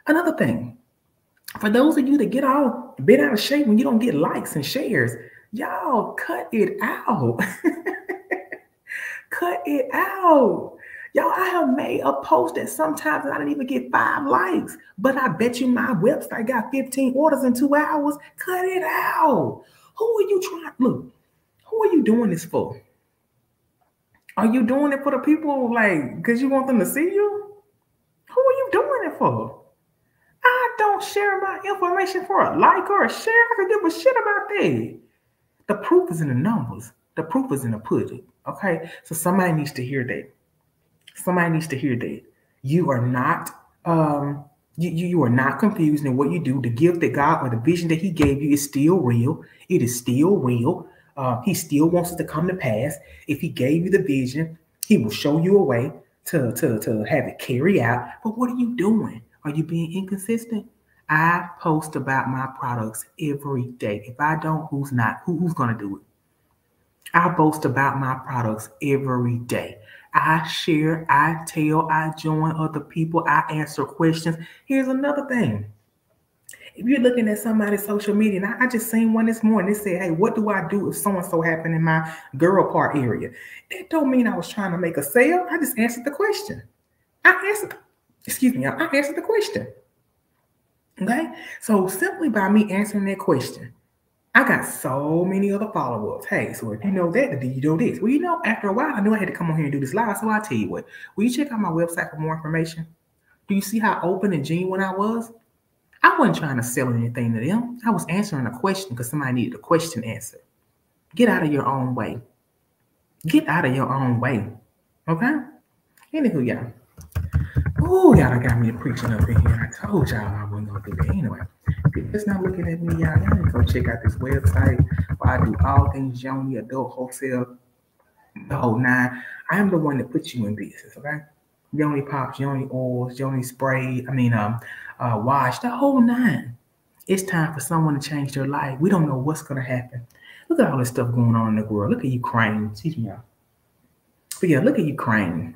Another thing, For those of you that get all bent out of shape when you don't get likes and shares, y'all cut it out. Cut it out. Y'all, I have made a post that sometimes I didn't even get 5 likes, but I bet you my website got 15 orders in 2 hours. Cut it out. Who are you trying? Look, who are you doing this for? Are you doing it for the people, like, because you want them to see you? Who are you doing it for? I don't share my information for a like or a share. I can give a shit about that. The proof is in the numbers. The proof is in the pudding. Okay? So somebody needs to hear that. Somebody needs to hear that. You are not you are not confused in what you do. The gift that God or the vision that He gave you is still real. It is still real. He still wants it to come to pass. If He gave you the vision, He will show you a way to have it carry out. But what are you doing? Are you being inconsistent? I post about my products every day. If I don't, who's not? Who's gonna do it? I boast about my products every day. I share, I tell, I join other people, I answer questions. Here's another thing. If you're looking at somebody's social media, and I just seen one this morning, they said, hey, what do I do if so-and-so happened in my girl part area? That don't mean I was trying to make a sale. I just answered the question. I answered the question. Okay? So simply by me answering that question, I got so many other follow-ups. Hey, so if you know that, do you know this? Well, you know, after a while, I knew I had to come on here and do this live, so I'll tell you what. Will you check out my website for more information? Do you see how open and genuine I was? I wasn't trying to sell anything to them. I was answering a question because somebody needed a question answered. Get out of your own way. Get out of your own way. Okay? Anywho, y'all. Oh, y'all got me preaching up in here. I told y'all I wasn't going to do that. Anyway, if you're just not looking at me, y'all need to go check out this website where I do all things Yoni, adult wholesale, the whole 9. I am the one that puts you in business, okay? Yoni Pops, Yoni oils, Yoni spray, wash, the whole 9. It's time for someone to change their life. We don't know what's going to happen. Look at all this stuff going on in the world. Look at Ukraine. Excuse me, y'all. But yeah, look at Ukraine.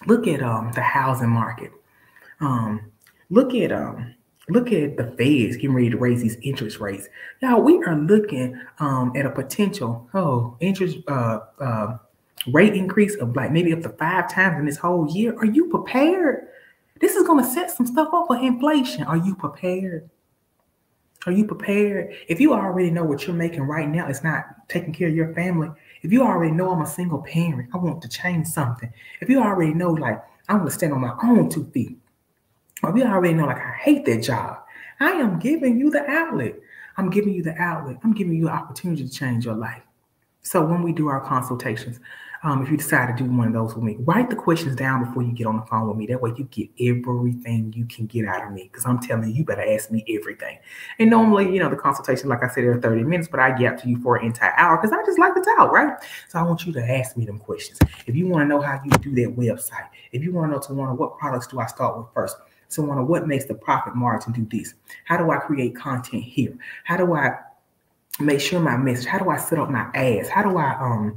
Look at the housing market. Look at the Feds getting ready to raise these interest rates. Y'all, we are looking at a potential interest rate increase of like maybe up to 5 times in this whole year. Are you prepared? This is going to set some stuff up for inflation. Are you prepared? Are you prepared? If you already know what you're making right now, it's not taking care of your family. If you already know I'm a single parent, I want to change something. If you already know, like, I want to stand on my own 2 feet. Or if you already know, like, I hate that job, I am giving you the outlet. I'm giving you the outlet. I'm giving you an opportunity to change your life. So when we do our consultations, if you decide to do one of those with me, write the questions down before you get on the phone with me. That way you get everything you can get out of me. Because I'm telling you, you better ask me everything. And normally, you know, the consultation, like I said, are 30 minutes, but I get to you for an entire hour because I just like to talk, right? So I want you to ask me them questions. If you want to know how you do that website, if you want to know what products do I start with first, so what makes the profit margin do this? How do I create content here? How do I make sure my message? How do I set up my ads? How do I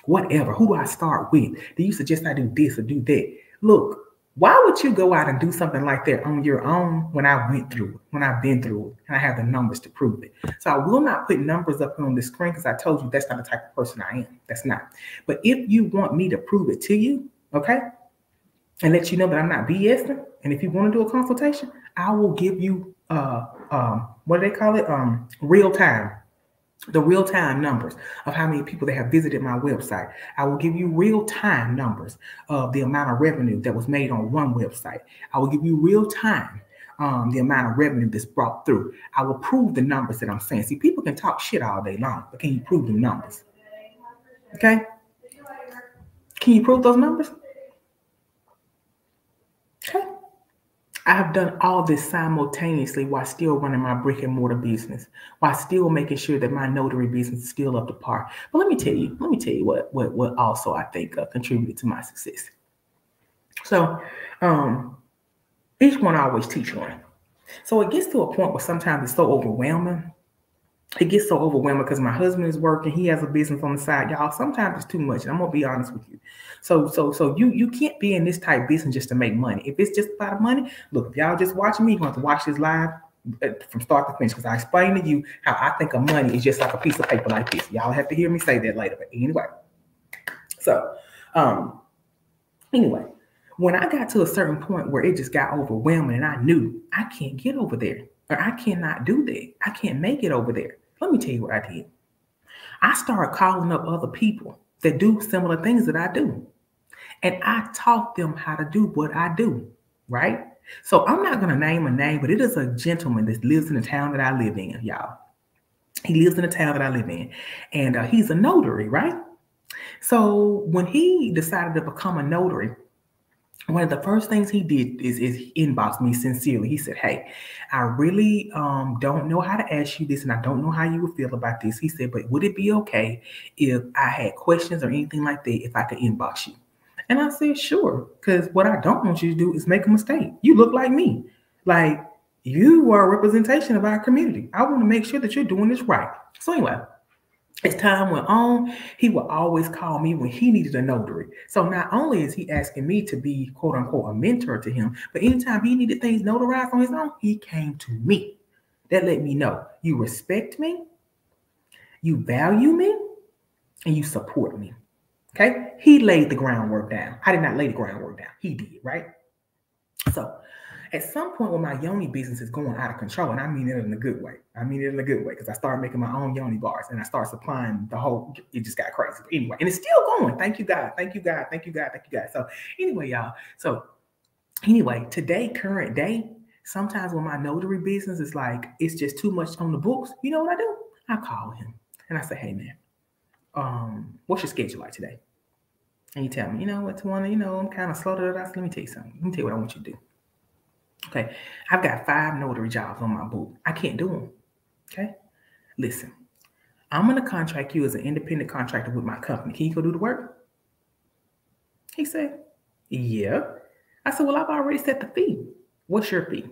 whatever? Who do I start with? Do you suggest I do this or do that? Look, why would you go out and do something like that on your own when I went through it, when I've been through it, and I have the numbers to prove it? So I will not put numbers up on the screen because I told you that's not the type of person I am. That's not. But if you want me to prove it to you, okay, and let you know that I'm not BSing, and if you want to do a consultation, I will give you what do they call it? Real time. The real-time numbers of how many people that have visited my website. I will give you real-time numbers of the amount of revenue that was made on one website. I will give you real-time the amount of revenue that's brought through. I will prove the numbers that I'm saying. See, people can talk shit all day long, but can you prove the numbers? Okay? Can you prove those numbers? Okay. I have done all this simultaneously while still running my brick and mortar business, while still making sure that my notary business is still up to par. But let me tell you what also I think contributed to my success. So each one I always teach one. So it gets to a point where sometimes it's so overwhelming. It gets so overwhelming because my husband is working. He has a business on the side. Y'all, sometimes it's too much. And I'm going to be honest with you. So you can't be in this type of business just to make money. If it's just about money, look, if y'all just watching me, you're going to have to watch this live from start to finish, because I explained to you how I think of money is just like a piece of paper like this. Y'all have to hear me say that later. But anyway, so anyway, when I got to a certain point where it just got overwhelming and I knew I can't get over there, or I cannot do that, I can't make it over there. Let me tell you what I did. I started calling up other people that do similar things that I do. And I taught them how to do what I do, right? So I'm not going to name a name, but it is a gentleman that lives in the town that I live in, y'all. He lives in the town that I live in, and he's a notary, right? So when he decided to become a notary, one of the first things he did is inbox me sincerely. He said, hey, I really don't know how to ask you this, and I don't know how you would feel about this. He said, but would it be okay if I had questions or anything like that, if I could inbox you? And I said, sure, because what I don't want you to do is make a mistake. You look like me. Like, you are a representation of our community. I want to make sure that you're doing this right. So anyway, as time went on, he would always call me when he needed a notary. So not only is he asking me to be, quote unquote, a mentor to him, but anytime he needed things notarized on his own, he came to me. That let me know you respect me, you value me, and you support me. Okay? He laid the groundwork down. I did not lay the groundwork down. He did, right? So at some point when my Yoni business is going out of control, and I mean it in a good way. I mean it in a good way, because I started making my own Yoni bars and I started supplying the whole, it just got crazy. But anyway, and it's still going. Thank you, God. Thank you, God. Thank you, God. Thank you, God. So anyway, y'all. So anyway, today, current day, sometimes when my notary business is like, it's just too much on the books, you know what I do? I call him and I say, hey, man, what's your schedule like today? And you tell me, you know what, Tawana, I'm kind of slow to that. Let me tell you something. Let me tell you what I want you to do. Okay, I've got 5 notary jobs on my book. I can't do them. Okay, listen, I'm going to contract you as an independent contractor with my company. Can you go do the work? He said, yeah. I said, well, I've already set the fee. What's your fee?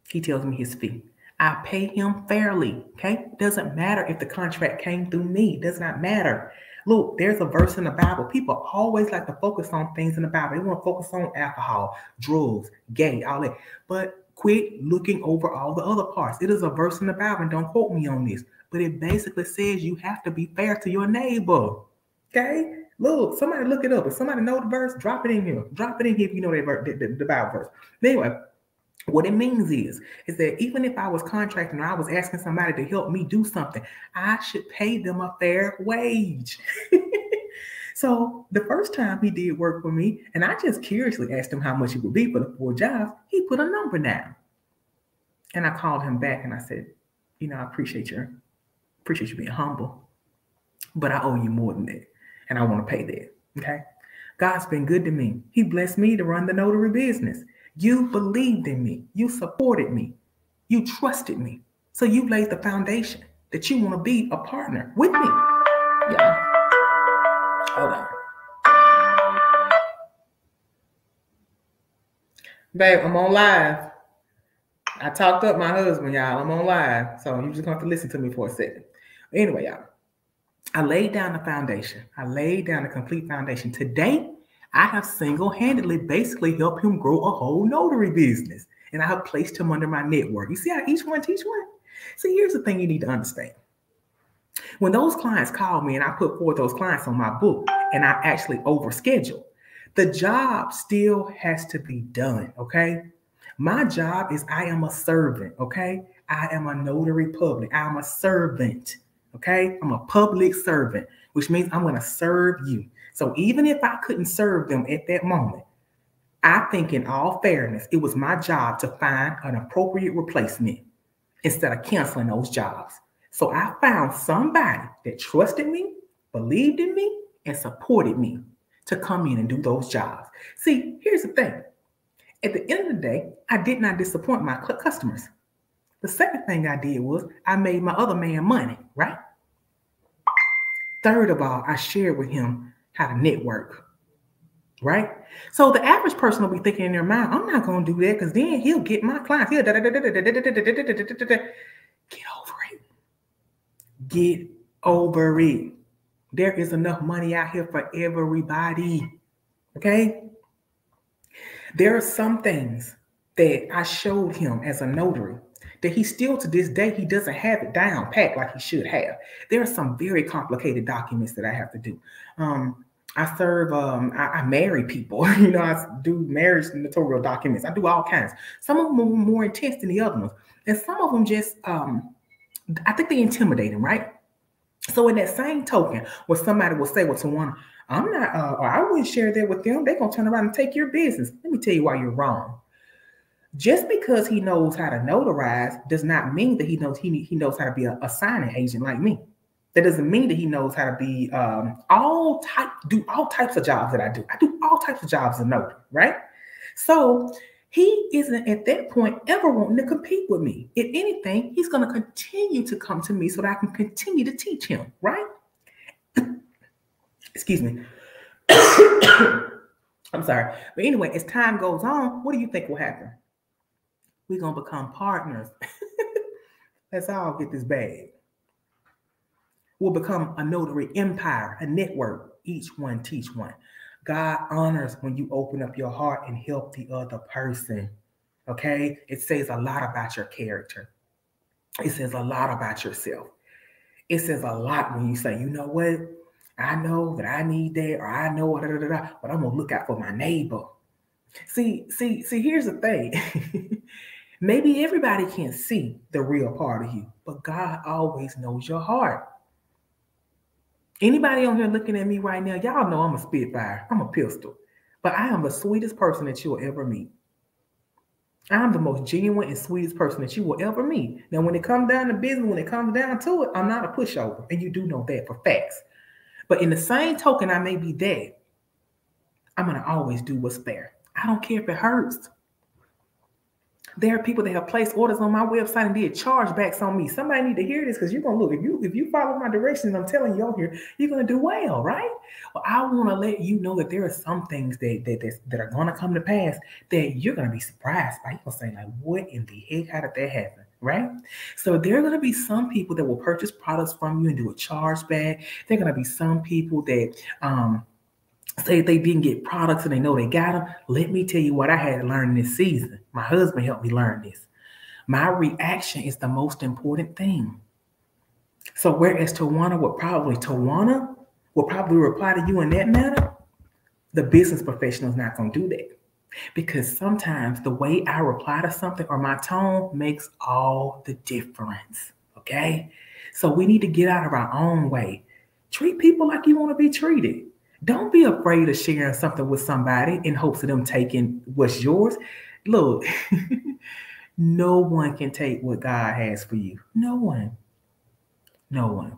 He tells me his fee. I pay him fairly, okay? Doesn't matter if the contract came through me. Does not matter. Look, there's a verse in the Bible. People always like to focus on things in the Bible. They want to focus on alcohol, drugs, gay, all that. But quit looking over all the other parts. It is a verse in the Bible, and don't quote me on this, but it basically says you have to be fair to your neighbor, okay? Look, somebody look it up. If somebody know the verse, drop it in here. Drop it in here if you know that the Bible verse. Anyway, what it means is that even if I was contracting or I was asking somebody to help me do something, I should pay them a fair wage. So the first time he did work for me, and I just curiously asked him how much it would be for the 4 jobs, he put a number down. And I called him back and I said, I appreciate you being humble, but I owe you more than that. And I want to pay that. Okay. God's been good to me. He blessed me to run the notary business. You believed in me. You supported me. You trusted me. So you laid the foundation that you want to be a partner with me. Yeah. Hold on. Babe, I'm on live. I talked up my husband, y'all. I'm on live. So you're just going to have to listen to me for a second. Anyway, y'all, I laid down the foundation. I laid down the complete foundation. Today, I have single-handedly basically helped him grow a whole notary business. And I have placed him under my network. You see how each one teach one? See, here's the thing you need to understand. When those clients call me and I put forth those clients on my book and I actually overschedule, the job still has to be done, okay? My job is I am a servant, okay? I am a notary public. I am a servant, okay? I'm a public servant, which means I'm going to serve you. So even if I couldn't serve them at that moment, I think in all fairness, it was my job to find an appropriate replacement instead of canceling those jobs. So I found somebody that trusted me, believed in me, and supported me to come in and do those jobs. See, here's the thing. At the end of the day, I did not disappoint my customers. The second thing I did was I made my other man money, right? Third of all, I shared with him how to network, right? So the average person will be thinking in their mind, I'm not going to do that because then he'll get my clients. Get over it. Get over it. There is enough money out here for everybody, okay? There are some things that I showed him as a notary, that he still to this day, he doesn't have it down packed like he should have. There are some very complicated documents that I have to do. I serve, I marry people, I do marriage notarial documents. I do all kinds. Some of them are more intense than the other ones. And some of them just, I think they intimidate him, right? So in that same token, where somebody will say, well, Tawana, I'm not, or I wouldn't share that with them. They're going to turn around and take your business. Let me tell you why you're wrong. Just because he knows how to notarize does not mean that he knows how to be a signing agent like me. That doesn't mean that he knows how to be do all types of jobs that I do. I do all types of jobs as a notary, right? So he isn't at that point ever wanting to compete with me. If anything, he's going to continue to come to me so that I can continue to teach him, right? Excuse me. I'm sorry. But anyway, as time goes on, what do you think will happen? We're going to become partners. Let's all get this bag. We'll become a notary empire, a network. Each one teach one. God honors when you open up your heart and help the other person. Okay? It says a lot about your character. It says a lot about yourself. It says a lot when you say, you know what? I know that I need that, or I know, but I'm going to look out for my neighbor. See, here's the thing. Maybe everybody can't see the real part of you, but God always knows your heart. Anybody on here looking at me right now, y'all know I'm a spitfire. I'm a pistol. But I am the sweetest person that you will ever meet. I'm the most genuine and sweetest person that you will ever meet. Now, when it comes down to business, when it comes down to it, I'm not a pushover. And you do know that for facts. But in the same token, I may be dead. I'm going to always do what's fair. I don't care if it hurts. There are people that have placed orders on my website and did chargebacks on me. Somebody need to hear this because you're going to look. If you follow my directions, I'm telling you on here, you're going to do well, right? Well, I want to let you know that there are some things that are going to come to pass that you're going to be surprised by. You're going to say, like, what in the heck? How did that happen? Right? So there are going to be some people that will purchase products from you and do a chargeback. There are going to be some people that say they didn't get products and they know they got them. Let me tell you what I had to learn this season. My husband helped me learn this. My reaction is the most important thing. So whereas Tawana would probably reply to you in that manner, the business professional is not going to do that. Because sometimes the way I reply to something or my tone makes all the difference. Okay? So we need to get out of our own way. Treat people like you want to be treated. Don't be afraid of sharing something with somebody in hopes of them taking what's yours. Look, no one can take what God has for you. No one. No one.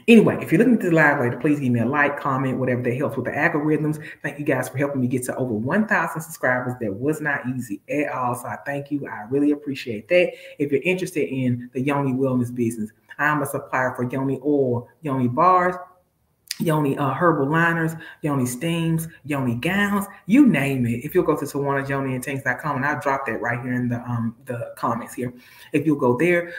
Anyway, if you're looking at this live later, please give me a like, comment, whatever that helps with the algorithms. Thank you guys for helping me get to over 1,000 subscribers. That was not easy at all. So I thank you. I really appreciate that. If you're interested in the Yoni wellness business, I'm a supplier for Yoni oil, Yoni bars, Yoni herbal liners, Yoni steams, Yoni gowns, you name it. If you'll go to TawanaYoniandThings.com, and I'll drop that right here in the comments here. If you'll go there,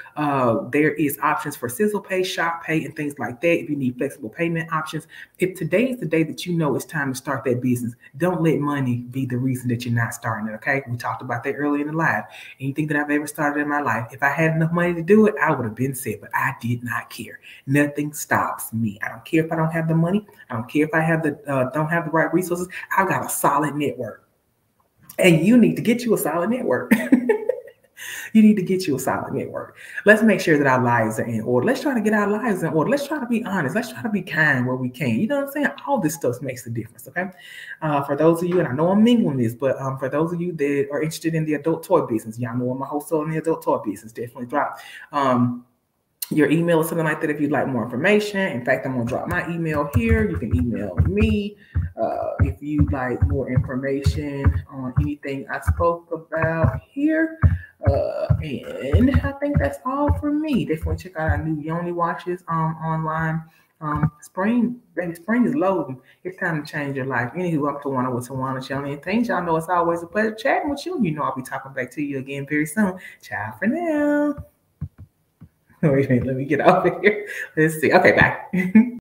there is options for Sizzle Pay, Shop Pay, and things like that. If you need flexible payment options, if today is the day that you know it's time to start that business, don't let money be the reason that you're not starting it. Okay, we talked about that earlier in the live. Anything that I've ever started in my life, if I had enough money to do it, I would have been set, but I did not care. Nothing stops me. I don't care if I don't have the money. I don't care if I have don't have the right resources. I've got a solid network, and you need to get you a solid network. You need to get you a solid network. Let's make sure that our lives are in order. Let's try to get our lives in order. Let's try to be honest. Let's try to be kind where we can. You know what I'm saying? All this stuff makes a difference. Okay. For those of you, and I know I'm mingling this, but for those of you that are interested in the adult toy business, y'all know I'm a wholesale in the adult toy business. Definitely drop your email or something like that if you'd like more information. In fact, I'm going to drop my email here. You can email me if you'd like more information on anything I spoke about here. And I think that's all for me. Definitely check out our new Yoni watches online. Spring is loading. It's time to change your life. Anywho, I'm Tawana with Tawana Yoni and Things. Y'all know it's always a pleasure chatting with you. You know I'll be talking back to you again very soon. Ciao for now. Wait, let me get out of here. Let's see. Okay, bye.